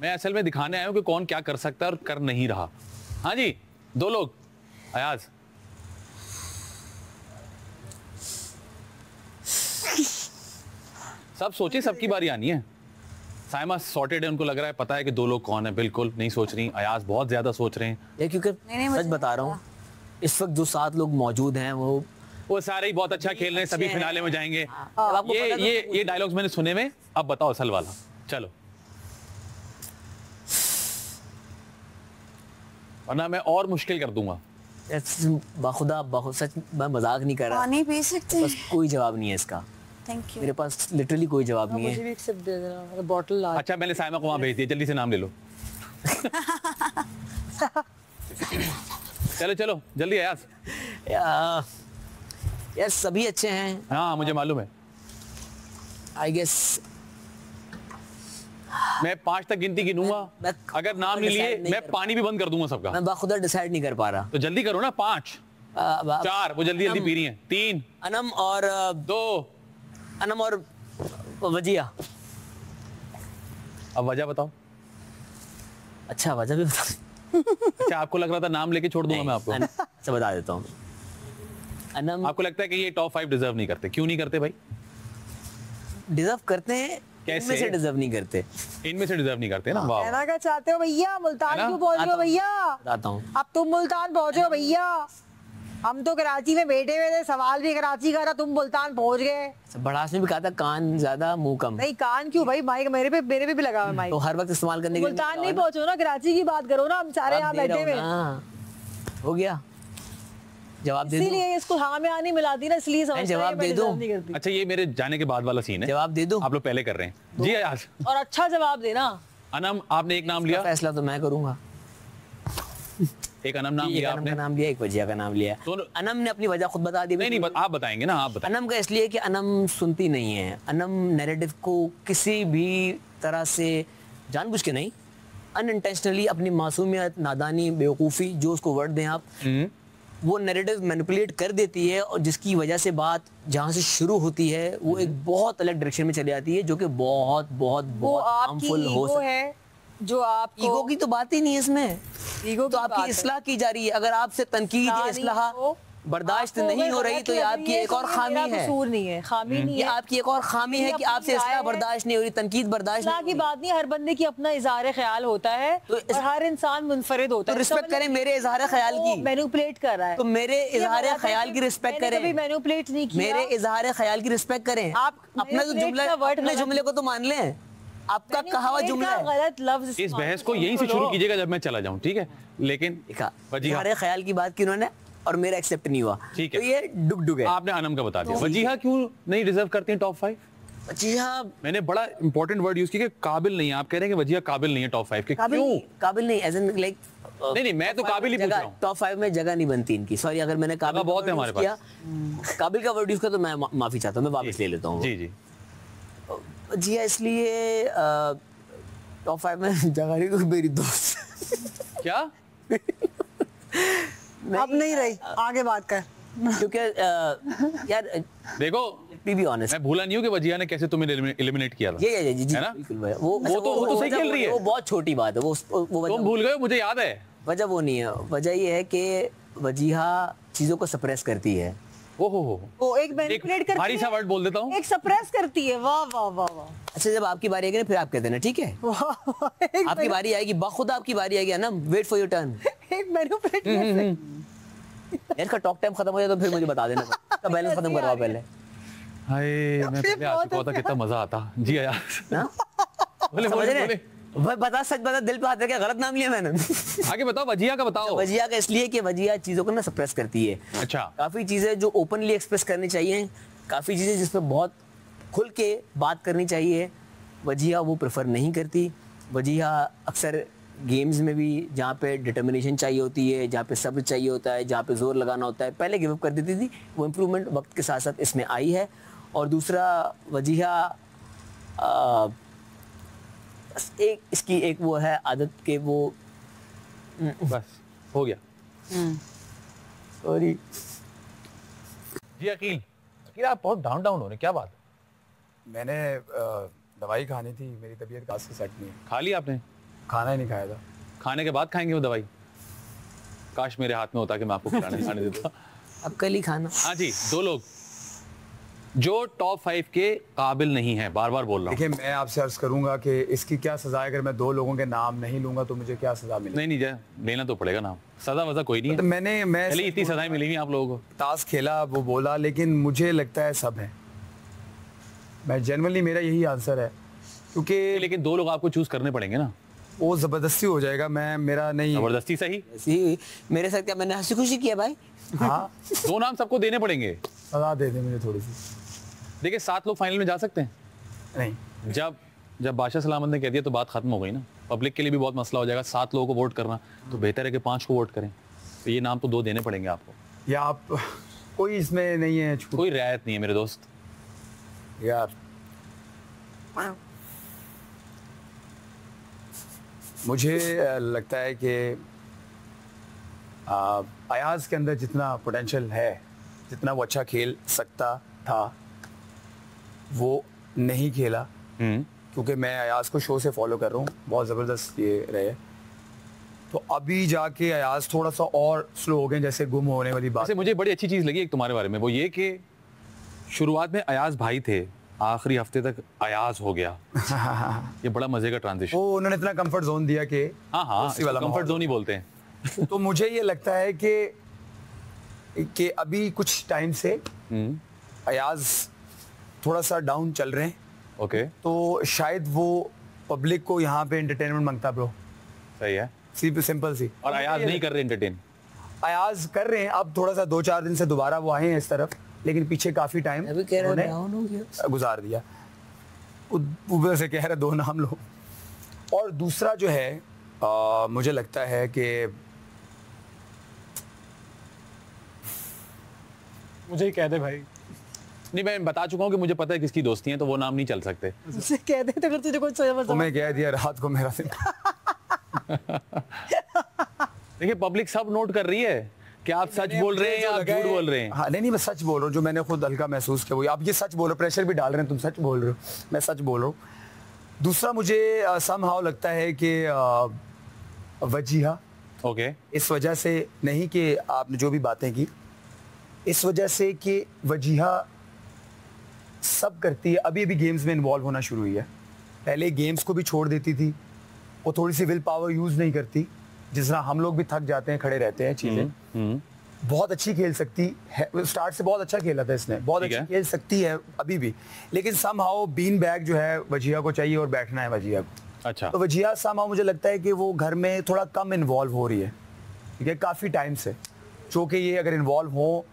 मैं असल में दिखाने आया हूं कि कौन क्या कर सकता है और कर नहीं रहा। हाँ जी, 2 लोग। अयाज, सब सोचे, सबकी बारी आनी है। साइमा सॉर्टेड है, उनको लग रहा है पता है कि 2 लोग कौन है। बिल्कुल नहीं सोच रही। अयाज बहुत ज्यादा सोच रहे हैं। ये क्योंकि सच बता रहा हूँ, इस वक्त जो 7 लोग मौजूद हैं वो सारे ही बहुत अच्छा खेल रहे हैं, सभी फिनाले में जाएंगे। ये डायलॉग्स मैंने सुने में। अब बताओ असल वाला। चलो, वरना मैं और मुश्किल कर दूंगा। बाखुदा सच, मैं मजाक नहीं कर रहा। पानी पी सकते हैं? बस कोई जवाब नहीं है इसका। Thank you. मेरे पास लिटरली कोई जवाब नहीं है। मुझे भी एक सिप दे देना, बॉटल ला। अच्छा, मैंने साइमा को वहां भेज दिया, जल्दी से नाम ले लो। चलो जल्दी अयाज। यार सभी अच्छे हैं। हाँ मुझे मालूम है। आई गेस मैं 5 तक गिनती गिनूंगा, अगर नाम नहीं लिए मैं पानी भी बंद कर दूंगा सबका। मैं बाखुदा डिसाइड नहीं कर पा रहा। तो जल्दी करो ना। 5 4 वो जल्दी पी रही हैं। 3 अनम और 2 अनम और वजिया। अब वजह बताओ। अच्छा वजह भी बता। अच्छा, आपको लग रहा था नाम लेके छोड़ दूंगा मैं आपको। अच्छा बता देता हूँ। अनम, आपको लगता है कि ये टॉप 5 डिजर्व नहीं करते? क्यों नहीं करते भाई? डिजर्व करते हैं। कैसे? इनमें से डिजर्व नहीं करते। इनमें से डिजर्व नहीं करते ना। वाह, कहना क्या चाहते हो भैया? मुल्तान क्यों पहुंच रहे हो भैया? बताता हूँ। अब तुम मुल्तान पहुंचे हो भैया। हम तो कराची में बैठे हुए थे, सवाल भी कराची का था, तुम मुल्तान पहुंच गए। भड़ास ने भी कहा था कान ज्यादा मुंह कम। नहीं कान क्यों भाई, माइक मेरे पे भी लगा हुआ माइक। तो हर वक्त इस्तेमाल करने के लिए मुल्तान नहीं पहुंचो ना, कराची की बात करो ना, हम सारे यहाँ बैठे हुए। हो गया, जवाब दे दो। इसीलिए इसको हाँ में आनी मिलाती ना, इसलिए जवाब दे दो। अच्छा ये मेरे जाने के बाद वाला सीन है, जवाब दे दो। आप लोग पहले कर रहे हैं जी अयाज। और अच्छा जवाब देना। अनम आपने एक नाम लिया, फैसला तो मैं करूंगा। एक अनम नाम लिया आपने, नाम लिया, एक वजिया का नाम लिया। तो अनम ने अपनी वजह खुद बता दी। नहीं आप बताएंगे ना, आप बताएं। अनम का इसलिए कि अनम सुनती नहीं है। अनम नैरेटिव को किसी भी तरह से जानबूझ के नहीं, अनइंटेंशनली अपनी मासूमियत, नादानी, बेवकूफ़ी, जो उसको वर्ड दें आप, वो नैरेटिव मैनिपुलेट कर देती है, और जिसकी वजह से बात जहाँ से शुरू होती है वो एक बहुत अलग डायरेक्शन में चली जाती है, जो कि बहुत बहुत बहुत हार्मफुल हो सकता है। जो आप ईगो की तो बात ही नहीं है इसमें, ईगो तो आपकी इस्लाह की जा रही है। अगर आपसे तनकीद या इस्लाह बर्दाश्त नहीं हो रही तो ये आपकी एक और खामी है। कसूर नहीं है, खामी नहीं है, ये आपकी एक और खामी है कि आपसे इस्लाह बर्दाश्त नहीं हो रही, तनकीद बर्दाश्त नहीं की बात नहीं। हर बंदे की अपना इज़हार ख्याल होता है और हर इंसान मुनफरिद होता है। रिस्पेक्ट करें मेरे इज़हार ख्याल की। मैनिपुलेट कर रहा है तो मेरे इज़हार ख्याल की रिस्पेक्ट करें। कभी मैनिपुलेट नहीं किया। मेरे इज़हार ख्याल की रिस्पेक्ट करें। आप अपना जो जुमला, अपने जुमले को तो मान लें, आपका कहा हुआ जुमला है। गलत लफ्ज इस बहस को यहीं से शुरू कीजिएगा जब मैं चला जाऊं, ठीक है? लेकिन इज़हार ख्याल की बात की उन्होंने और मेरा एक्सेप्ट नहीं हुआ, ठीक है? तो ये डुग है। आपने अनम का बता दिया। वजीहा क्यों नहीं डिजर्व करती हैं टॉप 5? वजीहा, मैंने बड़ा इंपॉर्टेंट वर्ड यूज किया कि काबिल नहीं है। आप कह रहे हैं कि वजीहा काबिल नहीं है टॉप 5 के, क्यों? काबिल नहीं, एज इन लाइक नहीं मैं तो काबिल ही पूछ रहा हूं। टॉप 5 में जगह नहीं बनती इनकी। सॉरी अगर मैंने काबिल बहुत है हमारे पास। काबिल का वर्ड यूज किया तो मैं माफी चाहता हूं, मैं वापस ले लेता हूं। जी जी जी इसलिए टॉप 5 में जगह नहीं, तो मेरी दोस्त क्या अब नहीं रही, आगे बात कर। क्योंकि यार देखो, बी ऑनेस्ट, मैं भूला नहीं हूं कि वजीहा ने कैसे तुम्हें एलिमिनेट किया था। ये जी है ना? बिल्कुल भाई, वो तो सही खेल रही है। वो बहुत छोटी बात है, वो तुम भूल गए, मुझे याद है। वजह वो नहीं है, वजह ये है कि वजीहा चीजों को सप्रेस करती है। वो एक मैनिपुलेट करती है, भारी सा वर्ड बोल देता हूं, एक सप्रेस करती है। वाह वाह वाह वाह। अच्छा जब आपकी बारी आएगी ना फिर आप कहते ना, ठीक है? आपकी बारी आएगी, बाखुदा आपकी बारी आएगी ना, वेट फॉर योर टर्न। एक मैनिपुलेट यार का टॉक टाइम खत्म हो जाए तो फिर मुझे बता देना, का बैलेंस खत्म करवाओ पहले। हाय मैं पहले आ चुका होता, कितना मजा आता। जी यार बोले बता, सच बता, दिल पे हाथ रख, गलत नाम लिया मैंने। आगे बताओ, वजीहा का बताओ। वजीहा का इसलिए कि वजीहा चीजों को ना सप्रेस करती है। अच्छा, काफी चीजें जो ओपनली एक्सप्रेस करनी चाहिए, काफी चीजें जिस पे बहुत खुल के बात करनी चाहिए, वजीहा वो प्रेफर नहीं करती। वजीहा अक्सर गेम्स में भी जहाँ पे डिटर्मिनेशन चाहिए होती है, जहाँ पे सब्र चाहिए होता है, जहाँ पे जोर लगाना होता है, पहले गिव अप कर देती थी। वो इम्प्रूवमेंट वक्त के साथ साथ इसमें आई है। और दूसरा वजीहा एक इसकी एक वो है आदत के वो बस हो गया। सॉरी जी अकील आप बहुत डाउन हो रहे, क्या बात? मैंने दवाई खानी थी, मेरी तबीयत खास सेट नहीं है। खा ली आपने? खाना ही नहीं खाया था। खाने के बाद खाएंगे वो दवाई? काश मेरे हाथ में होता कि मैं आपको खाने देता। अब कल ही खाना। हाँ जी, 2 लोग जो टॉप 5 के काबिल नहीं है, बार बार बोल रहा हूँ। देखिए मैं आपसे अर्ज करूंगा कि इसकी क्या सजा है? अगर मैं 2 लोगों के नाम नहीं लूंगा तो मुझे क्या सजा मिलेगी? नहीं लेना तो पड़ेगा नाम। सजा वजा कोई नहीं है। तो मैं पहले इतनी सजाएं मिली नहीं आप लोगों को। ताश खेला, वो बोला, लेकिन मुझे लगता है सब है। मैं जनरली मेरा यही आंसर है, क्योंकि लेकिन 2 लोग आपको चूज करने पड़ेंगे ना। वो जबरदस्ती हो जाएगा। मेरा नहीं। जबरदस्ती सही मेरे साथ क्या मैंने हंसी खुशी किया भाई? हाँ 2 नाम सबको देने पड़ेंगे। सजा दे दे मुझे थोड़ी सी। देखिए 7 लोग फाइनल में जा सकते हैं नहीं। जब बादशाह सलामत ने कह दिया तो बात खत्म हो गई ना। पब्लिक के लिए भी बहुत मसला हो जाएगा। 7 लोगों को वोट करना, तो बेहतर है कि 5 को वोट करें। तो ये नाम तो 2 देने पड़ेंगे आपको। या आप कोई इसमें नहीं है, कोई रियायत नहीं है मेरे दोस्त। यार मुझे लगता है कि अयाज के अंदर जितना पोटेंशियल है, जितना वो अच्छा खेल सकता था, वो नहीं खेला। क्योंकि मैं अयाज को शो से फॉलो कर रहा हूँ, बहुत ज़बरदस्त ये रहे। तो अभी जाके अयाज थोड़ा सा और स्लो हो गए, जैसे गुम होने वाली बात। मुझे बड़ी अच्छी चीज़ लगी एक तुम्हारे बारे में, वो ये कि शुरुआत में अयाज भाई थे, आखिरी हफ्ते तक अयाज हो गया। ये बड़ा मजे का ट्रांजिशन। वो उन्होंने इतना कंफर्ट जोन दिया कि हाँ कंफर्ट जोन ही बोलते हैं। तो मुझे ये लगता है कि कि अभी कुछ टाइम से अयाज थोड़ा सा डाउन चल रहे हैं। ओके। तो शायद वो पब्लिक को यहाँ पे एंटरटेनमेंट मांगता ब्रो। सही है। सिंपल सी। और अयाज नहीं कर रहे एंटरटेन। अयाज कर रहे हैं, अब थोड़ा सा 2-4 दिन से दोबारा वो आए हैं इस तरफ, लेकिन पीछे काफी टाइम गुजार दिया। ऊपर से कह रहे 2 नाम लो। और दूसरा जो है मुझे लगता है कि मुझे ही कह दे भाई। नहीं, मैं बता चुका हूँ कि मुझे पता है किसकी दोस्ती है, तो वो नाम नहीं चल सकते। मुझे कह दे तो अगर तुझे कुछ समझ मैं कह दिया रात को मेरा दिन। देखिए पब्लिक सब नोट कर रही है कि आप सच बोल रहे हैं या आप झूठ बोल रहे हैं। हाँ नहीं मैं सच बोल रहा हूँ, जो मैंने खुद हल्का महसूस किया वही। आप ये सच बोल रहे हो, प्रेशर भी डाल रहे हैं, तुम सच बोल रहे हो, मैं सच बोल रहा हूँ। दूसरा मुझे समहाउ लगता है कि वजीहा। ओके। इस वजह से नहीं कि आपने जो भी बातें की, इस वजह से कि वजीहा सब करती है, अभी अभी गेम्स में इन्वॉल्व होना शुरू हुई है। पहले गेम्स को भी छोड़ देती थी, वो थोड़ी सी विल पावर यूज नहीं करती, जिस तरह हम लोग भी थक जाते हैं, खड़े रहते हैं चीजें। बहुत अच्छी खेल सकती है, स्टार्ट से बहुत अच्छा खेला था इसने, बहुत अच्छी खेल सकती है अभी भी, लेकिन समहाउ बीन बैग जो है वजीहा को चाहिए और बैठना है वजीहा को। अच्छा। तो वजीहा समहाउ मुझे लगता है कि वो घर में थोड़ा कम इन्वॉल्व हो रही है, ठीक है, काफी टाइम से। जो कि ये अगर इन्वॉल्व हो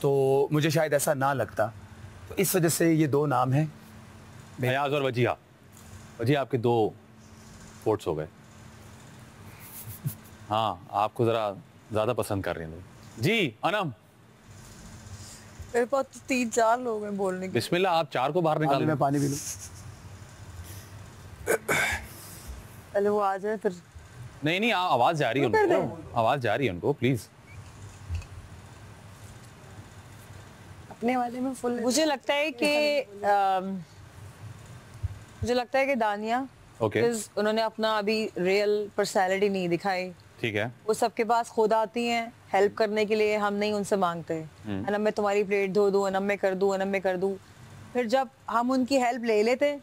तो मुझे शायद ऐसा ना लगता, तो इस वजह से ये 2 नाम हैं, अयाज और वजीहा। वजीहा आपके 2 वोट्स हो गए। हाँ, आपको जरा ज्यादा पसंद कर रहे हैं लोग। जी अनम। मेरे पास तो 3-4 लोग हैं बोलने के। बिस्मिल्लाह, आप 4 को बाहर निकाल। मैं पानी पी लूं। पहले वो आ जाए फिर। नहीं, आवाज जा रही है उनको, आवाज जा रही है उनको, प्लीज। अपने वाले में फुल। मुझे लगता है कि दानिया, ओके, उन्होंने अपना अभी रियल पर्सनालिटी नहीं दिखाई। ठीक है। वो सबके पास खुद आती हैं हेल्प करने के लिए, हम नहीं उनसे मांगते। अनम मैं तुम्हारी प्लेट धो दूं, अनम मैं कर दूं, अनम मैं कर दूं। फिर जब हम उनकी हेल्प ले लेते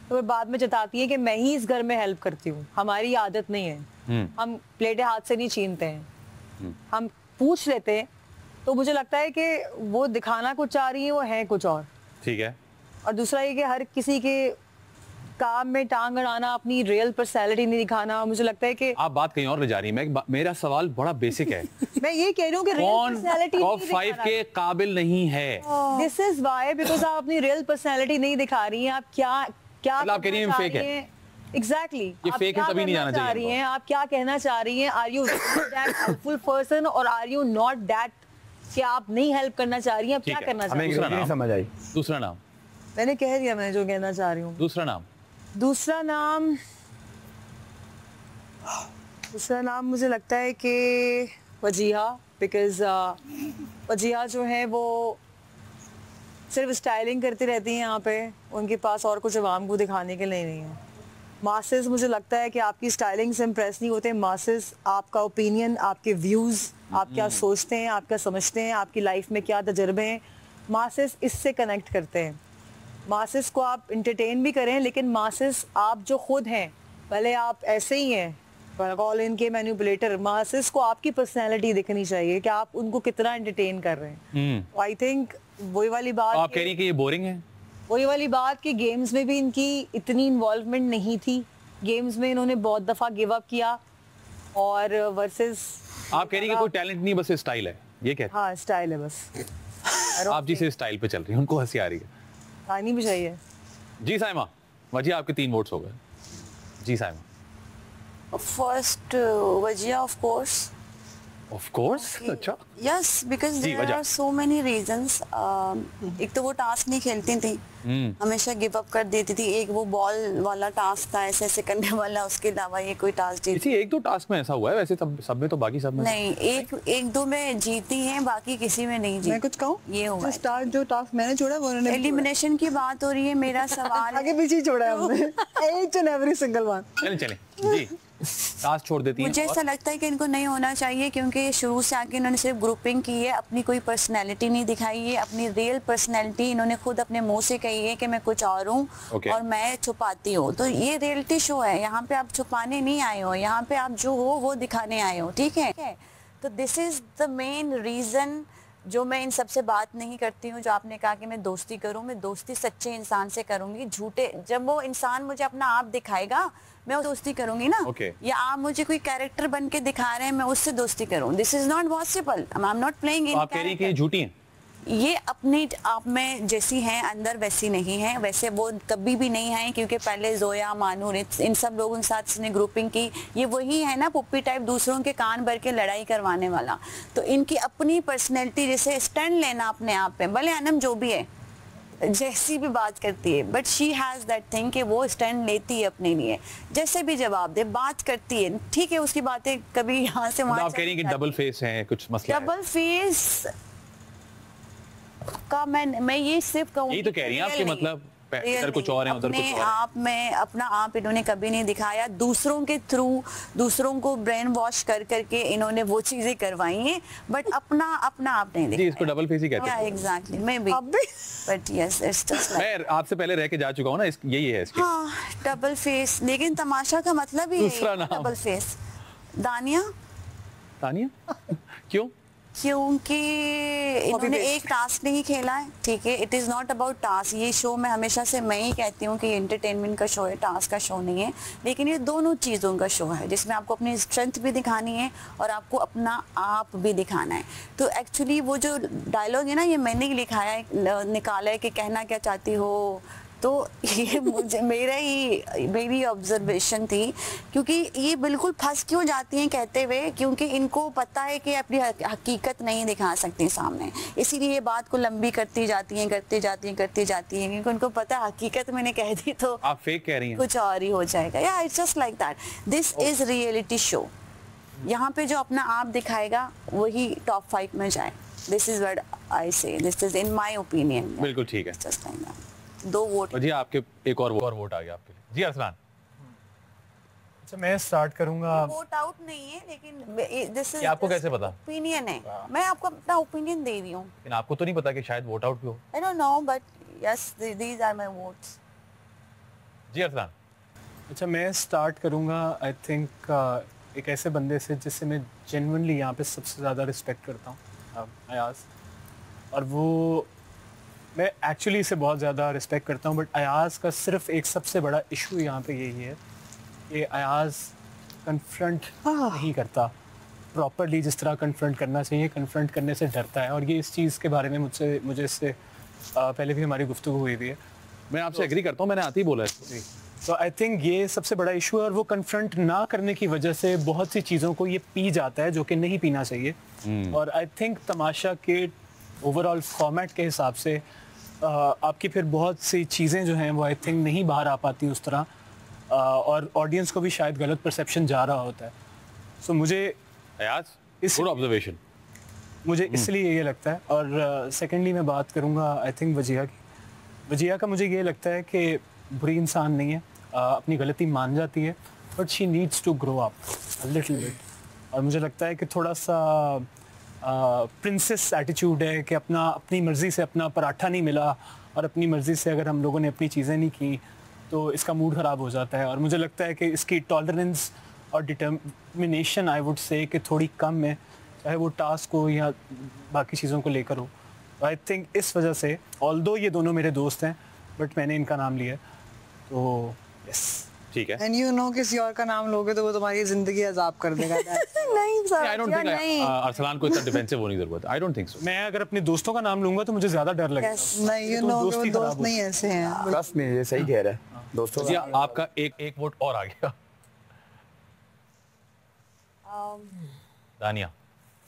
तो वो बाद में जताती है कि मैं ही इस घर में हेल्प करती हूँ, हमारी आदत नहीं है, हम प्लेटें हाथ से नहीं छीनते हैं, हम पूछ लेते हैं। तो मुझे लगता है कि वो दिखाना कुछ चाह रही है, वो है कुछ और। ठीक है। और दूसरा ये कि हर किसी के काम में टांग अड़ाना, अपनी रियल पर्सनालिटी नहीं दिखाना। मुझे लगता है कि आप बात कहीं और ले जा रही हैं। मेरा सवाल बड़ा बेसिक है। मैं ये कह रही हूँ कि रियल पर्सनालिटी टॉप 5 के काबिल नहीं है। दिस इज व्हाई, बिकॉज़ आप अपनी रियल पर्सनालिटी नहीं दिखा रही हैं। आप क्या आप कह रही हैं फेक है। एग्जैक्टली, ये फेक है, तभी नहीं जाना चाहिए। आप क्या कहना चाह रही हैं? Are you that helpful person और आर यू नॉट दैट कि आप नहीं हेल्प करना चाह रही हैं? आप क्या करना चाह रही हैं? हमें समझ आई। दूसरा नाम मैंने कह दिया, मैं जो कहना चाह रही हूँ। दूसरा नाम मुझे लगता है कि वजीहा, बिकॉज वजीहा जो है वो सिर्फ स्टाइलिंग करती रहती हैं यहाँ पे, उनके पास और कुछ अवाम को दिखाने के लिए नहीं है। मासेस मुझे लगता है कि आपकी स्टाइलिंग से इम्प्रेस नहीं होते। मासेस आपका ओपिनियन, आपके व्यूज़, आप क्या सोचते हैं, आप क्या समझते हैं, आपकी लाइफ में क्या तजर्बे हैं, मासेस इससे कनेक्ट करते हैं। मासेस को आप इंटरटेन भी करें, लेकिन मासेस आप जो खुद हैं, भले आप ऐसे ही हैं, कॉल इनके मैनिपुलेटर, मासेस को आपकी पर्सनैलिटी दिखनी चाहिए कि आप उनको कितना एंटरटेन कर रहे हैं। आई थिंक वही वाली बात, आप कह रही हैं कि ये बोरिंग है। वही वाली बात कि गेम्स में भी इनकी इतनी इन्वॉल्वमेंट नहीं थी। गेम्स में इन्होंने बहुत दफा गिव अप किया और वर्सेस आप कह रही हैं कि कोई टैलेंट नहीं, बस स्टाइल है, ये कहते हाँ स्टाइल है बस। आप जी से स्टाइल पे चल रही हैं, उनको हंसी आ रही है। आनी भी चाहिए। जी साइमा, वजीहा आपके 3 वोट्स हो गए। जी Saima. First, Wajia, of course. Of course. अच्छा। Yes, because there are so many reasons. एक तो वो टास्क नहीं खेलती थी, हमेशा गिव अप कर देती थी। एक वो बॉल वाला टास्क था ऐसे ऐसे करने वाला, उसके अलावा ये कोई टास्क जीती। इसी 1-2 टास्क में ऐसा हुआ है, वैसे सब में तो बाकी सब में नहीं, एक दो में जीती हैं, बाकी किसी में नहीं जीती। मैं कुछ कहूँ, ये हुआ जो टास्क मैंने छोड़ा वो उन्होंने एलिमिनेशन की बात हो रही है। मेरा सवाल आगे पीछे छोड़ा है हमने, each and every single one। चलें जी, टास्क छोड़ देती हैं। मुझे ऐसा लगता है कि इनको नहीं होना चाहिए, क्योंकि शुरू से आके इन्होंने सिर्फ ग्रुपिंग की है, अपनी कोई पर्सनैलिटी नहीं दिखाई है। अपनी रियल पर्सनैलिटी इन्होंने खुद अपने मुंह से कही है कि मैं कुछ और हूँ और मैं छुपाती हूँ। तो ये रियलिटी शो है, यहाँ पे आप छुपाने नहीं आए हो, यहाँ पे आप जो हो वो दिखाने आए हो, ठीक है। तो this is the main reason जो मैं इन सबसे बात नहीं करती हूँ, जो आपने कहा कि मैं दोस्ती करूँ, मैं दोस्ती सच्चे इंसान से करूंगी। झूठे, जब वो इंसान मुझे अपना आप दिखाएगा मैं वो दोस्ती करूंगी ना। या आप मुझे कोई कैरेक्टर बन के दिखा रहे हैं, मैं उससे दोस्ती करूँ, this is not possible. I am not playing in. आप कह रही कि झूठी हैं? ये अपने आप में जैसी हैं अंदर वैसी नहीं है, वैसे वो कभी भी नहीं है, क्योंकि पहले जोया, मानूर, इन सब लोगों के साथ इसने ग्रुपिंग की। ये वही है ना पुप्पी टाइप, दूसरों के कान भर के लड़ाई करवाने वाला। तो इनकी अपनी पर्सनैलिटी, जैसे स्टैंड लेना अपने आप पे, भले अनम जो भी है जैसी भी बात करती है, but she has that thing कि वो स्टैंड लेती है अपने लिए, जैसे भी जवाब दे, बात करती है, ठीक है, उसकी बातें कभी यहाँ से वहाँ। आप कह रही हैं कि डबल फेस है, कुछ मसला है? डबल फेस का मैं ये सिर्फ कहूँ, यही तो कह रही हैं आप कि मतलब इधर कुछ और है, उधर कुछ और है। आप में अपना आप इन्होंने कभी नहीं दिखाया, दूसरों के थ्रू दूसरों को ब्रेन वॉश कर करके इन्होंने वो चीजें करवाई हैं, बट अपना आप नहीं दिखाया। इसको डबल फेस ही कहते हैं। एग्जैक्टली, मैं भी, बट यस इट्स जस्ट मैं आपसे पहले रह के जा चुका हूँ ना, यही है इसके। हाँ, डबल फेस, लेकिन तमाशा का मतलब ही है डबल फेस। दानिया क्यों? क्योंकि इन्होंने एक टास्क नहीं खेला है, ठीक है, it is not about task. ये शो मैं हमेशा से मैं ही कहती हूँ कि ये एंटरटेनमेंट का शो है, टास्क का शो नहीं है, लेकिन ये दोनों चीज़ों का शो है, जिसमें आपको अपनी स्ट्रेंथ भी दिखानी है और आपको अपना आप भी दिखाना है। तो एक्चुअली वो जो डायलॉग है ना, ये मैंने ही लिखा है, निकाला है कि कहना क्या चाहती हो, तो ये मुझे मेरी ऑब्जर्वेशन थी, क्योंकि ये बिल्कुल फंस क्यों जाती हैं कहते हुए, क्योंकि इनको पता है कि अपनी हकीकत नहीं दिखा सकती सामने, इसीलिए ये बात को लंबी करती जाती हैं, क्योंकि उनको पता है हकीकत मैंने कह दी तो आप फेक कह रही हैं, कुछ और ही हो जाएगा। या it's just like that, this is reality show. यहाँ पे जो अपना आप दिखाएगा वही टॉप 5 में जाए। दिस इज व्हाट आई से, this is in my opinion. बिल्कुल ठीक है। Just like that. 2 वोट जी, आपके एक और वोट आ गया आपके लिए। जी अरसलान। अच्छा, मैं स्टार्ट करूंगा। वोट आउट नहीं है, लेकिन दिस इज आपको कैसे पता? ओपिनियन है, मैं आपको अपना ओपिनियन दे रही हूँ। लेकिन आपको तो नहीं पता कि शायद वोट आउट भी हो? I don't know, but yes, these are my votes. जी अरसलान। अच्छा, मैं स्टार्ट करूंगा आई थिंक एक ऐसे बंदे से जिससे मैं जेन्युइनली यहाँ पे सबसे ज़्यादा रिस्पेक्ट करता हूँ, अयाज। और वो मैं एक्चुअली इसे बहुत ज़्यादा रिस्पेक्ट करता हूँ, बट अयाज का सिर्फ एक सबसे बड़ा इशू यहाँ पे यही है कि अयाज कन्फ्रंट नहीं करता प्रॉपरली, जिस तरह कन्फ्रंट करना चाहिए, कन्फ्रंट करने से डरता है। और ये इस चीज़ के बारे में मुझे इससे पहले भी हमारी गुफ्तगू हुई हुई है। मैं आपसे एग्री करता हूँ, मैंने आते ही बोला है। तो आई थिंक ये सबसे बड़ा इशू है, और वो कन्फ्रंट ना करने की वजह से बहुत सी चीज़ों को ये पी जाता है जो कि नहीं पीना चाहिए। और आई थिंक तमाशा के ओवरऑल फॉर्मेट के हिसाब से आपकी फिर बहुत सी चीज़ें जो हैं वो आई थिंक नहीं बाहर आ पाती उस तरह, और ऑडियंस को भी शायद गलत परसेप्शन जा रहा होता है। सो मुझे गुड ऑब्जर्वेशन, मुझे इसलिए ये लगता है। और सेकेंडली मैं बात करूँगा आई थिंक वजिया की। वजिया का मुझे ये लगता है कि बुरी इंसान नहीं है, अपनी गलती मान जाती है, but she needs to grow up a little bit. और मुझे लगता है कि थोड़ा सा प्रिंसेस एटीट्यूड है कि अपनी मर्ज़ी से अपना पराठा नहीं मिला, और अपनी मर्ज़ी से अगर हम लोगों ने अपनी चीज़ें नहीं की तो इसका मूड ख़राब हो जाता है। और मुझे लगता है कि इसकी टॉलरेंस और डिटर्मिनेशन आई वुड से कि थोड़ी कम है, चाहे वो टास्क हो या बाकी चीज़ों को लेकर हो। आई थिंक इस वजह से, ऑल्दो ये दोनों मेरे दोस्त हैं, बट मैंने इनका नाम लिया, तो यस ठीक है। एंड यू नो किसी और का नाम लोगे तो वो तुम्हारी जिंदगी अजाब कर देगा। नहीं sir, I don't think Arsalan को इतना डिफेंसिव होने की जरूरत है। I don't think so. मैं अगर अपने दोस्तों का नाम लूंगा तो मुझे ज्यादा डर लगेगा। नहीं, यू नो वो दोस्त नहीं ऐसे हैं। ट्रस्ट में ये सही कह रहा है दोस्तों। जी आपका एक वोट और आ गया। दानिया।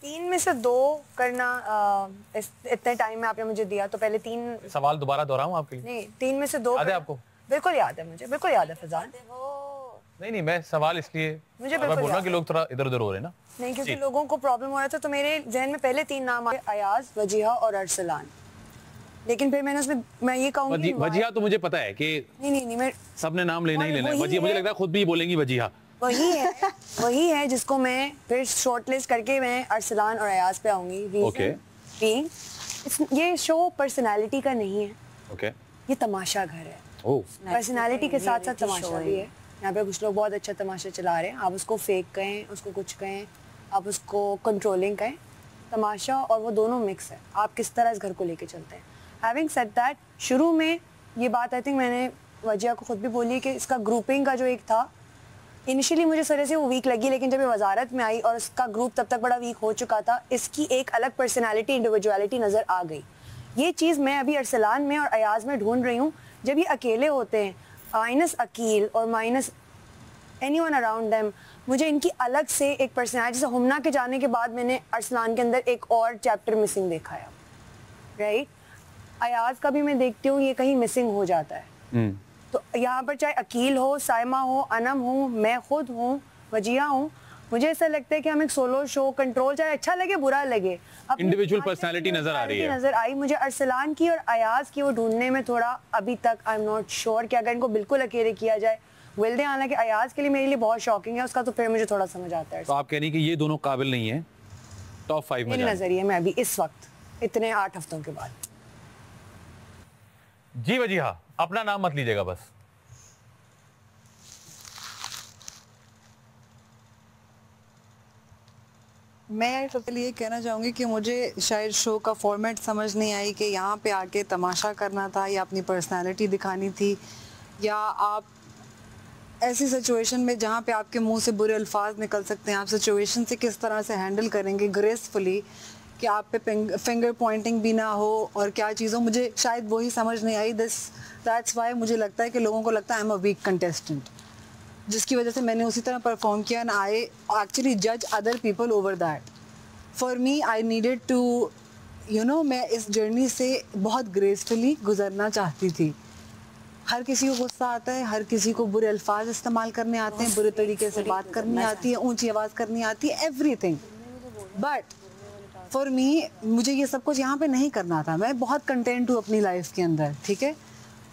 3 में से 2 करना, इतने टाइम में आपने मुझे दिया, तो पहले 3 सवाल दोबारा दोहराऊं आपके लिए? नहीं, 3 में से 2 याद है आपको? बिल्कुल याद है मुझे, बिल्कुल याद है फजान। नहीं, मैं सवाल इसलिए मुझे मैं बोल रहा कि लोग थोड़ा इधर उधर हो रहे हैं ना। नहीं, क्योंकि लोगों को प्रॉब्लम हो रहा था, तो मेरे जहन में पहले 3 नाम आए, अयाज, वजीहा और अरसलान। लेकिन फिर मैंने उसमें मैं ये कहूंगी वजीहा तो मुझे पता है कि नहीं मैं सबने नाम लेना ही लेना है। वजीहा मुझे लगता है खुद भी बोलेंगी वजीहा। वही है जिसको मैं फिर शॉर्टलिस्ट करके मैं अरसलान और अयाज पे आऊंगी। ओके। ये शो पर्सनालिटी का नहीं है, ओके, ये तमाशा घर है। पर्सनालिटी के साथ साथ तमाशा भी है। यहाँ पे कुछ लोग बहुत अच्छा तमाशा चला रहे हैं, आप उसको फेक कहें, उसको कुछ कहें, आप उसको कंट्रोलिंग कहें, तमाशा और वो दोनों मिक्स है, आप किस तरह इस घर को लेके चलते हैं। हैविंग सेड दैट, शुरू में ये बात आई थिंक मैंने वजिया को खुद भी बोली कि इसका ग्रुपिंग का जो एक था, इनिशियली मुझे सर से वो वीक लगी, लेकिन जब ये वजारत में आई और इसका ग्रुप तब तक बड़ा वीक हो चुका था, इसकी एक अलग पर्सनालिटी, इंडिविजुअलिटी नज़र आ गई। ये चीज़ मैं अभी अरसलान में और अयाज में ढूंढ रही हूँ। जब ये अकेले होते हैं, माइनस अकील और माइनस एनीवन अराउंड देम, मुझे इनकी अलग से एक पर्सनैलिटी से हुमना के जाने के बाद मैंने अरसलान के अंदर एक और चैप्टर मिसिंग देखा है, राइट। अयाज का भी मैं देखती हूँ ये कहीं मिसिंग हो जाता है। तो यहाँ पर चाहे अकील हो, साइमा हो, अनम हो, मैं खुद हूँ, वजिया हूँ, मुझे ऐसा लगता है कि हम एक सोलो शो कंट्रोल, चाहे अच्छा लगे बुरा लगे, इंडिविजुअल पर्सनालिटी नजर आ रही है, नजर आई मुझे अरसलान की और अयाज की। वो ढूंढने में थोड़ा अभी तक आई एम नॉट श्योर कि अगर इनको बिल्कुल अकेले किया जाए विल दे, हालांकि अयाज के लिए मेरे लिए बहुत शॉकिंग है उसका, तो फिर मुझे थोड़ा समझ आता है। तो आप कह रही कि ये दोनों काबिल नहीं है टॉप 5 में मेरे नजरिए में अभी इस वक्त इतने 8 हफ्तों के बाद। जी वजीहा, अपना नाम मत लीजिएगा बस। मैं सबसे लिए कहना चाहूँगी कि मुझे शायद शो का फॉर्मेट समझ नहीं आई कि यहाँ पे आके तमाशा करना था या अपनी पर्सनालिटी दिखानी थी, या आप ऐसी सिचुएशन में जहाँ पे आपके मुंह से बुरे अल्फाज निकल सकते हैं, आप सिचुएशन से किस तरह से हैंडल करेंगे ग्रेसफुली कि आप पे फिंगर पॉइंटिंग भी ना हो और क्या चीज़ों, मुझे शायद वही समझ नहीं आई। दैट्स वाई मुझे लगता है कि लोगों को लगता है I am a weak contestant, जिसकी वजह से मैंने उसी तरह परफॉर्म किया एंड आई एक्चुअली जज other people over that. For me I needed to मैं इस जर्नी से बहुत ग्रेसफुली गुजरना चाहती थी। हर किसी को गुस्सा आता है, हर किसी को बुरे अल्फाज इस्तेमाल करने आते हैं, बुरे तरीके से बात करनी आती है, ऊंची आवाज़ करनी आती है, एवरीथिंग। बट फॉर मी मुझे ये सब कुछ यहाँ पे नहीं करना था। मैं बहुत कंटेंट हूँ अपनी लाइफ के अंदर, ठीक है।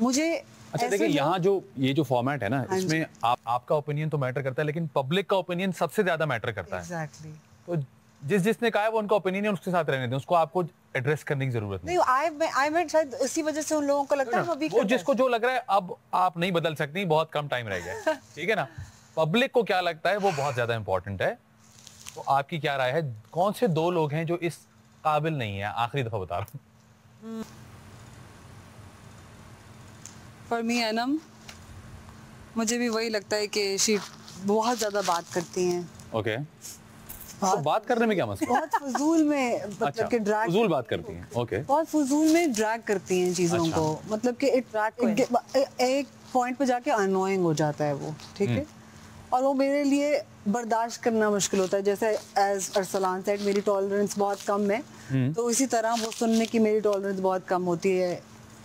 मुझे अच्छा देखिए, यहाँ जो ये जो फॉर्मेट है ना, इसमें आपका ओपिनियन तो मैटर करता है, लेकिन पब्लिक का ओपिनियन सबसे ज्यादा मैटर करता है। एग्जैक्टली। तो जिसने कहा है वो उनका ओपिनियन है, उसके साथ रहने दें, उसको आपको एड्रेस करने की जरूरत नहीं। आई मीन शायद इसी वजह से उन लोगों को लगता है वो जिसको जो लग रहा है, अब आप नहीं बदल सकती, बहुत कम टाइम रह गया, ठीक है ना। पब्लिक को क्या लगता है वो बहुत ज्यादा इंपॉर्टेंट है। तो आपकी क्या राय है, कौन से 2 लोग हैं जो इस काबिल नहीं है? आखिरी दफा बता रहा हूँ। फॉर मी अनम, मुझे भी वही लगता है कि शी बहुत ज्यादा बात करती हैं। ओके, तो बात करने में क्या मसला? बहुत फजूल में मतलब अच्छा, कि ड्रैग फजूल बात करती हैं। ओके, बहुत फजूल में ड्रैग करती हैं चीजों अच्छा। को, मतलब कि एक पॉइंट पे जाके अनोइंग हो जाता है वो, ठीक है। और वो मेरे लिए बर्दाश्त करना मुश्किल होता है। जैसे एज अरसलान सेड, मेरी टॉलरेंस बहुत कम है, तो इसी तरह वो सुनने की मेरी टॉलरेंस बहुत कम होती है,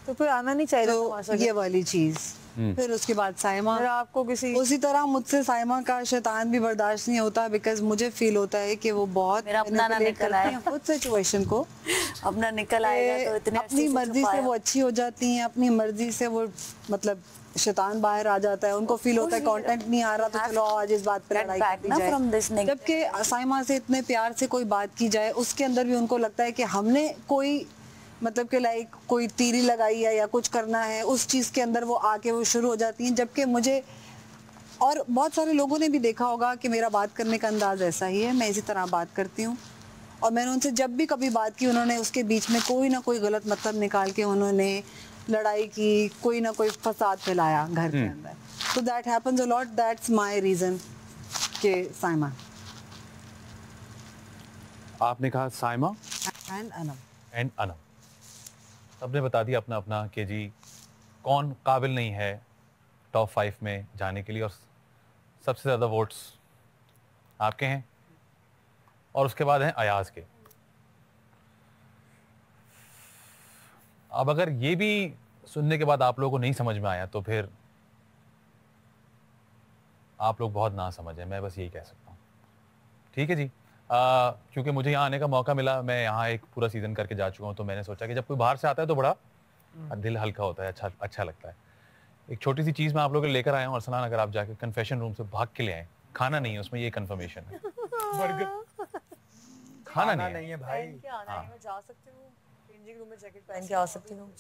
तो फिर आना नहीं चाहिए। तो ये वाली चीज। फिर उसके बाद साइमा, आपको किसी उसी तरह मुझसे साइमा का शैतान भी बर्दाश्त नहीं होता, बिकॉज मुझे फील होता है कि वो बहुत अपना ना निकल आए खुद सिचुएशन को अपना निकल आएगा, तो इतने अपनी मर्जी से वो अच्छी हो जाती हैं, अपनी मर्जी से वो मतलब शैतान बाहर आ जाता है। उनको फील होता है कंटेंट नहीं आ रहा, तो चलो आज इस बात पर लड़ाई की जाए। जबकि साइमा से इतने प्यार से कोई बात की जाए, उसके अंदर भी उनको लगता है कि हमने कोई मतलब कि लाइक कोई तीरी लगाई है या कुछ करना है, उस चीज़ के अंदर वो आके वो शुरू हो जाती हैं। जबकि मुझे और बहुत सारे लोगों ने भी देखा होगा कि मेरा बात करने का अंदाज ऐसा ही है, मैं इसी तरह बात करती हूँ। और मैंने उनसे जब भी कभी बात की, उन्होंने उसके बीच में कोई ना कोई गलत मतलब निकाल के उन्होंने लड़ाई की, कोई ना कोई फसाद फैलाया घर के अंदर। तो that happens a lot, that's my reason के साइमा। आपने कहा साइमा एंड अनम। एंड अनम, सबने बता दिया अपना अपना कि जी कौन काबिल नहीं है टॉप 5 में जाने के लिए, और सबसे ज़्यादा वोट्स आपके हैं, और उसके बाद हैं अयाज के। अब अगर ये भी सुनने के बाद आप लोगों को नहीं समझ में आया, तो फिर आप लोग बहुत ना समझ हैं, मैं बस यही कह सकता हूँ। ठीक है जी, क्योंकि मुझे यहाँ आने का मौका मिला, मैं यहाँ एक पूरा सीजन करके जा चुका हूँ, तो मैंने सोचा कि जब कोई बाहर से आता है तो बड़ा दिल हल्का होता है, अच्छा लगता है। एक छोटी सी चीज़ मैं आप लोगों को लेकर आया हूँ अरसलान, अगर आप जाके कन्फेशन रूम से भाग के ले आए, खाना नहीं है उसमें, ये कन्फर्मेशन है। खाना नहीं है भाई। मैं जा सकती हूँ, चेंजिंग रूम में जैकेट पहन के आ सकती हूँ,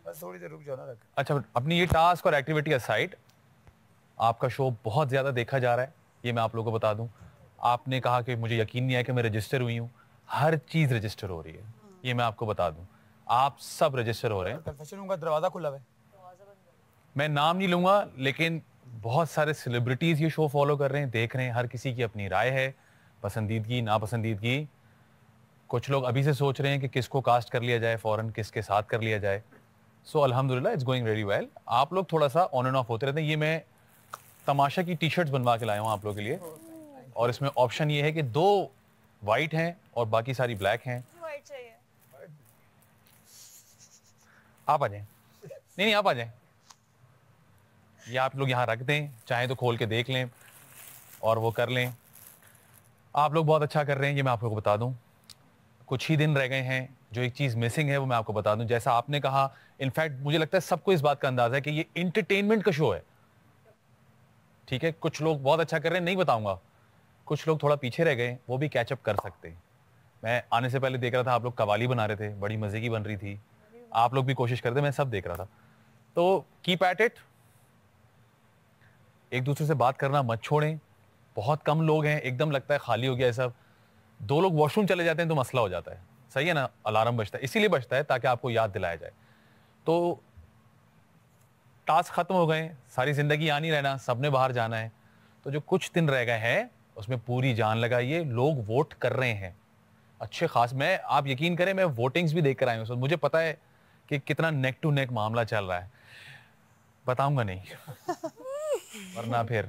बस थोड़ी देर रुक जाओ ना। अच्छा, अपनी ये टास्क और एक्टिविटी असाइड, आपका शो बहुत ज़्यादा देखा जा रहा है, ये मैं आप लोगों को बता दूं। आपने कहा कि मुझे यकीन नहीं है कि मैं रजिस्टर हुई हूँ, हर चीज रजिस्टर हो रही है, ये मैं आपको बता दूं। आप सब रजिस्टर हो रहे हैं। कन्फेशन रूम का दरवाजा खुला है। मैं नाम नहीं लूंगा, लेकिन बहुत सारे सेलिब्रिटीज ये शो फॉलो कर रहे हैं, देख रहे हैं। हर किसी की अपनी राय है, पसंदीदगी नापसंदीदगी। कुछ लोग अभी से सोच रहे हैं कि किसको कास्ट कर लिया जाए फौरन, किसके साथ कर लिया जाए। सो अल्हम्दुलिल्लाह इट्स गोइंग वेरी वेल। आप लोग थोड़ा सा ऑन एंड ऑफ होते रहते हैं। ये मैं तमाशा की टी शर्ट्स बनवा के लाया हूँ आप लोगों के लिए, और इसमें ऑप्शन ये है कि 2 वाइट हैं और बाकी सारी ब्लैक हैं। आप आ जाएं। नहीं आप आ जाएं। ये आप लोग यहाँ रख दें, चाहे तो खोल के देख लें और वो कर लें। आप लोग बहुत अच्छा कर रहे हैं, ये मैं आप लोगों को बता दूं। कुछ ही दिन रह गए हैं, जो एक चीज़ मिसिंग है वो मैं आपको बता दूं। जैसा आपने कहा, इनफैक्ट मुझे लगता है सबको इस बात का अंदाजा है कि ये इंटरटेनमेंट का शो है, ठीक है। कुछ लोग बहुत अच्छा कर रहे हैं, नहीं बताऊंगा। कुछ लोग थोड़ा पीछे रह गए, वो भी कैचअप कर सकते हैं। मैं आने से पहले देख रहा था आप लोग कवाली बना रहे थे, बड़ी मजे की बन रही थी। आप लोग भी कोशिश करते, मैं सब देख रहा था। तो कीप एट इट, एक दूसरे से बात करना मत छोड़ें। बहुत कम लोग हैं, एकदम लगता है खाली हो गया है सब। 2 लोग वॉशरूम चले जाते हैं तो मसला हो जाता है, सही है ना। अलार्म बजता है, इसीलिए बजता है ताकि आपको याद दिलाया जाए। तो टास्क खत्म हो गए, सारी जिंदगी यहाँ नहीं रहना, सबने बाहर जाना है। तो जो कुछ दिन रह गए हैं उसमें पूरी जान लगाइए। लोग वोट कर रहे हैं अच्छे खास। मैं, आप यकीन करें, मैं वोटिंग्स भी देख कर आया हूँ, मुझे पता है कि कितना नेक टू नेक मामला चल रहा है। बताऊंगा नहीं वरना फिर।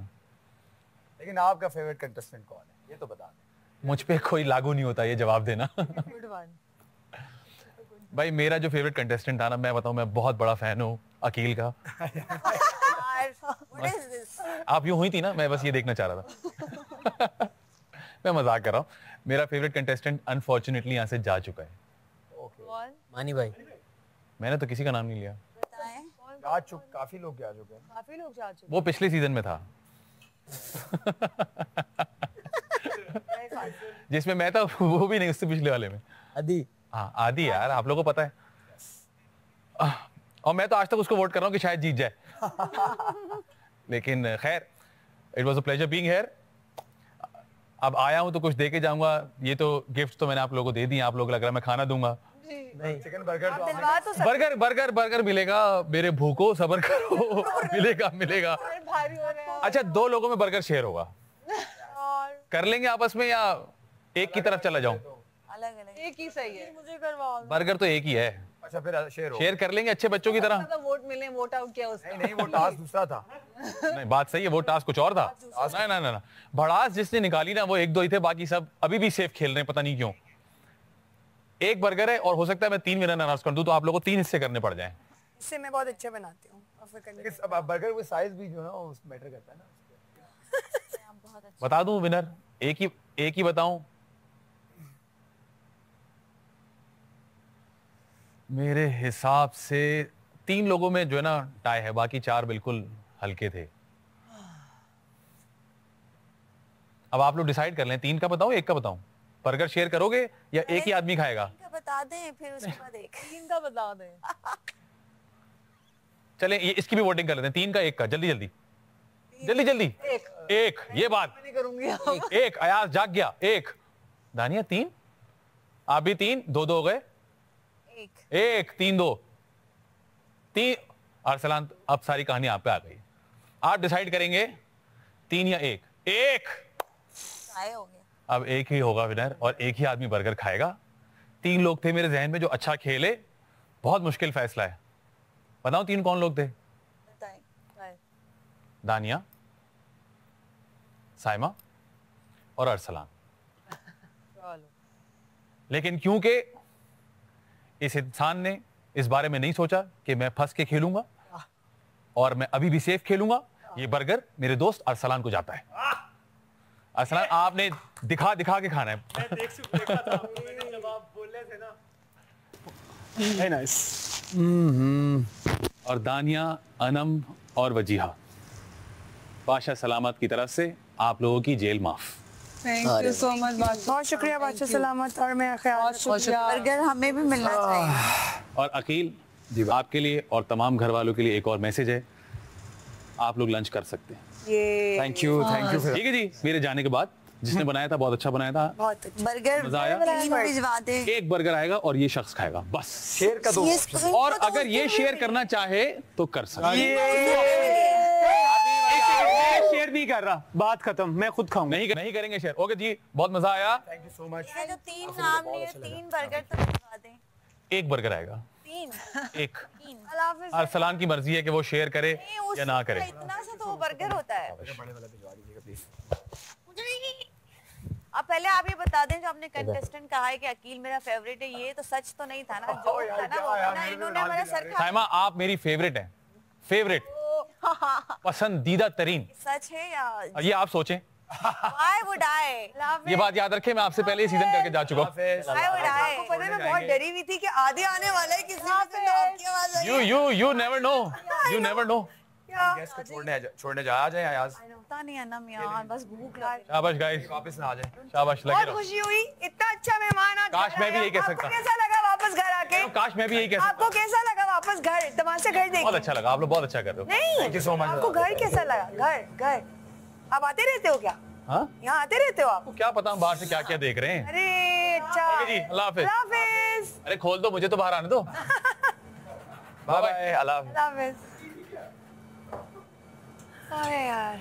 लेकिन आपका फेवरेट कंटेस्टेंट कौन है, ये तो बता दें। मुझ पे कोई लागू नहीं होता ये जवाब देना। भाई मेरा जो फेवरेट कंटेस्टेंट था ना, मैं बताऊं, मैं बहुत बड़ा फैन हूँ अकील का। आप यूं हुई थी ना, मैं बस ये देखना चाह रहा था। मैं मजाक कर रहा हूँ। मेरा फेवरेट कंटेस्टेंट अनफॉर्चुनेटली यहाँ से जा चुका है। मानी भाई। मैंने तो किसी का नाम नहीं लिया। काफी लोग जा चुके हैं। काफी लोग जा चुके। वो पिछले सीजन में था जिसमें मैं था, वो भी नहीं, उससे पिछले वाले में। आदि। हाँ आदि, यार आप लोगों को पता है। और मैं तो आज तक उसको वोट कर रहा हूँ कि शायद जीत जाए। लेकिन खैर, it was a pleasure being here. अब आया हूँ तो कुछ दे के जाऊंगा। ये तो गिफ्ट तो मैंने आप लोगों को दे दी, आप लोग लग रहा है मैं खाना दूंगा। नहीं, चिकन बर्गर तो बर्गर बर्गर बर्गर मिलेगा। मेरे भूखो सबर करो। मिलेगा मिलेगा। अच्छा 2 लोगों में बर्गर शेयर होगा, कर लेंगे आपस में, या एक की तरफ चला जाऊं? अलग अलग, एक ही सही है। मुझे करवाओ। बर्गर तो एक ही है। अच्छा फिर शेयर कर लेंगे अच्छे बच्चों की तरह। तो वोट मिले, वोट आउट किया उसका। नहीं वो टास्क दूसरा था। नहीं बात सही है, वो टास्क कुछ और था। ना ना ना, भड़ास जिसने निकाली ना वो 1-2 ही थे, बाकी सब अभी भी सेफ खेल रहे हैं, पता नहीं क्यों। एक बर्गर है और हो सकता है मैं 3 विनर अनाउंस कर दूं, तो आप लोगों को 3 हिस्से करने पड़ जाएं। इससे मैं बहुत अच्छा बनाती हूँ। अब बर्गर वो साइज भी जो है उस मैटर करता है ना। बता दूं विनर? एक ही बताऊं? मेरे हिसाब से 3 लोगों में जो है ना टाई है, बाकी 4 बिल्कुल हल्के थे। अब आप लोग डिसाइड कर लें, 3 का बताऊं 1 का बताऊं? बर्गर शेयर करोगे या एक ही आदमी खाएगा? बता दें, फिर उसके बाद 1। 3 का बता दें। चलें ये इसकी भी वोटिंग कर लेते हैं। 3 का 1 का, जल्दी जल्दी जल्दी जल्दी। एक ये बात नहीं करूंगी। एक अयाज जाग गया। 1 दानिया 3, आप भी 3, 2-2 हो गए। 1 3-2 3। अरसलान अब सारी कहानी आप पे आ गई, आप डिसाइड करेंगे 3 या 1? 1 हो गया। अब 1 ही होगा विनर और 1 ही आदमी बर्गर खाएगा। 3 लोग थे मेरे जहन में जो अच्छा खेले, बहुत मुश्किल फैसला है। बताओ 3 कौन लोग थे? दानिया, साइमा और अरसलान। लेकिन क्योंकि इस इंसान ने इस बारे में नहीं सोचा कि मैं फंस के खेलूंगा और मैं अभी भी सेफ खेलूंगा, ये बर्गर मेरे दोस्त अरसलान को जाता है। अरसलान आपने दिखा दिखा के खाना है। मैं देखा था जब आप बोल रहे थे ना। Very nice. और दानिया, अनम और वजीहा, बादशाह सलामत की तरफ से आप लोगों की जेल माफ। Thank you so much. बहुत शुक्रिया बादशाह सलामत, और मैं ख्याल बर्गर हमें भी मिलना चाहिए। और अकील आपके लिए और तमाम घर वालों के लिए एक और मैसेज है, आप लोग लंच कर सकते हैं। थैंक यू ठीक है जी। मेरे जाने के बाद जिसने बनाया था बहुत अच्छा बनाया था, बहुत अच्छा। बर्गर मजा आया? भिजवा दे। एक बर्गर आएगा और ये शख्स खाएगा बस। शेयर का दो ये- और अगर ये शेयर करना चाहे तो कर सकता है। शेयर नहीं कर रहा, बात खत्म, मैं खुद खाऊंगा। नहीं करेंगे शेयर। ओके जी, बहुत मजा आया। Thank you so much. जो 3 नाम लिए 3 बर्गर तो भिजवा दे। एक बर्गर आएगा, 3 एक। 3 अरसलान की मर्जी है कि वो शेयर करे या ना करे। इतना सा तो बर्गर होता है। अब पहले आप ये बता दें, जो आपने कंटेस्टेंट कहा है कि अकील मेरा फेवरेट है, ये तो सच तो नहीं था ना, जो था ना वो ना इन्होंने मेरा सर खा साइमा आप मेरी फेवरेट हैं, फेवरेट, पसंदीदा तरीन। सच है या ये आप सोचें। I would I ये बात याद रखें, मैं आपसे पहले ही सीजन करके जा चुका हूँ। I would I आपको पता है मैं बहुत डरी हुई थी कि आधे आने वाला है किसी में से, तो आपकी आवाज आई। You never know। गैस को छोड़ने जा आ जाए अयाज। पता नहीं अनम यार, बस भूख लगी। शाबाश गाइस, वापस ना आ जाए। शाबाश, लगे बहुत रहो। खुशी हुई, इतना अच्छा मेहमान आज काश घर मैं भी आया। यही कह आपको सकता। कैसा लगा वापस घर आके? काश मैं भी यही कह सकता। आपको कैसा लगा वापस घर, तमाशा घर देख? बहुत अच्छा लगा, आप लोग बहुत अच्छा कर रहे हो। नहीं, Thank you so much। आपको घर कैसा लगा? घर आप आते रहते हो क्या? हाँ, यहाँ आते रहते हो आप? आपको क्या पता हम बाहर से क्या क्या देख रहे हैं। अरे अच्छा। ओके जी, अल्लाह हाफिज। अल्लाह हाफिज। अरे खोल दो, मुझे तो बाहर आने दो। बाय बाय, अल्लाह हाफिज। अल्लाह हाफिज। अरे यार।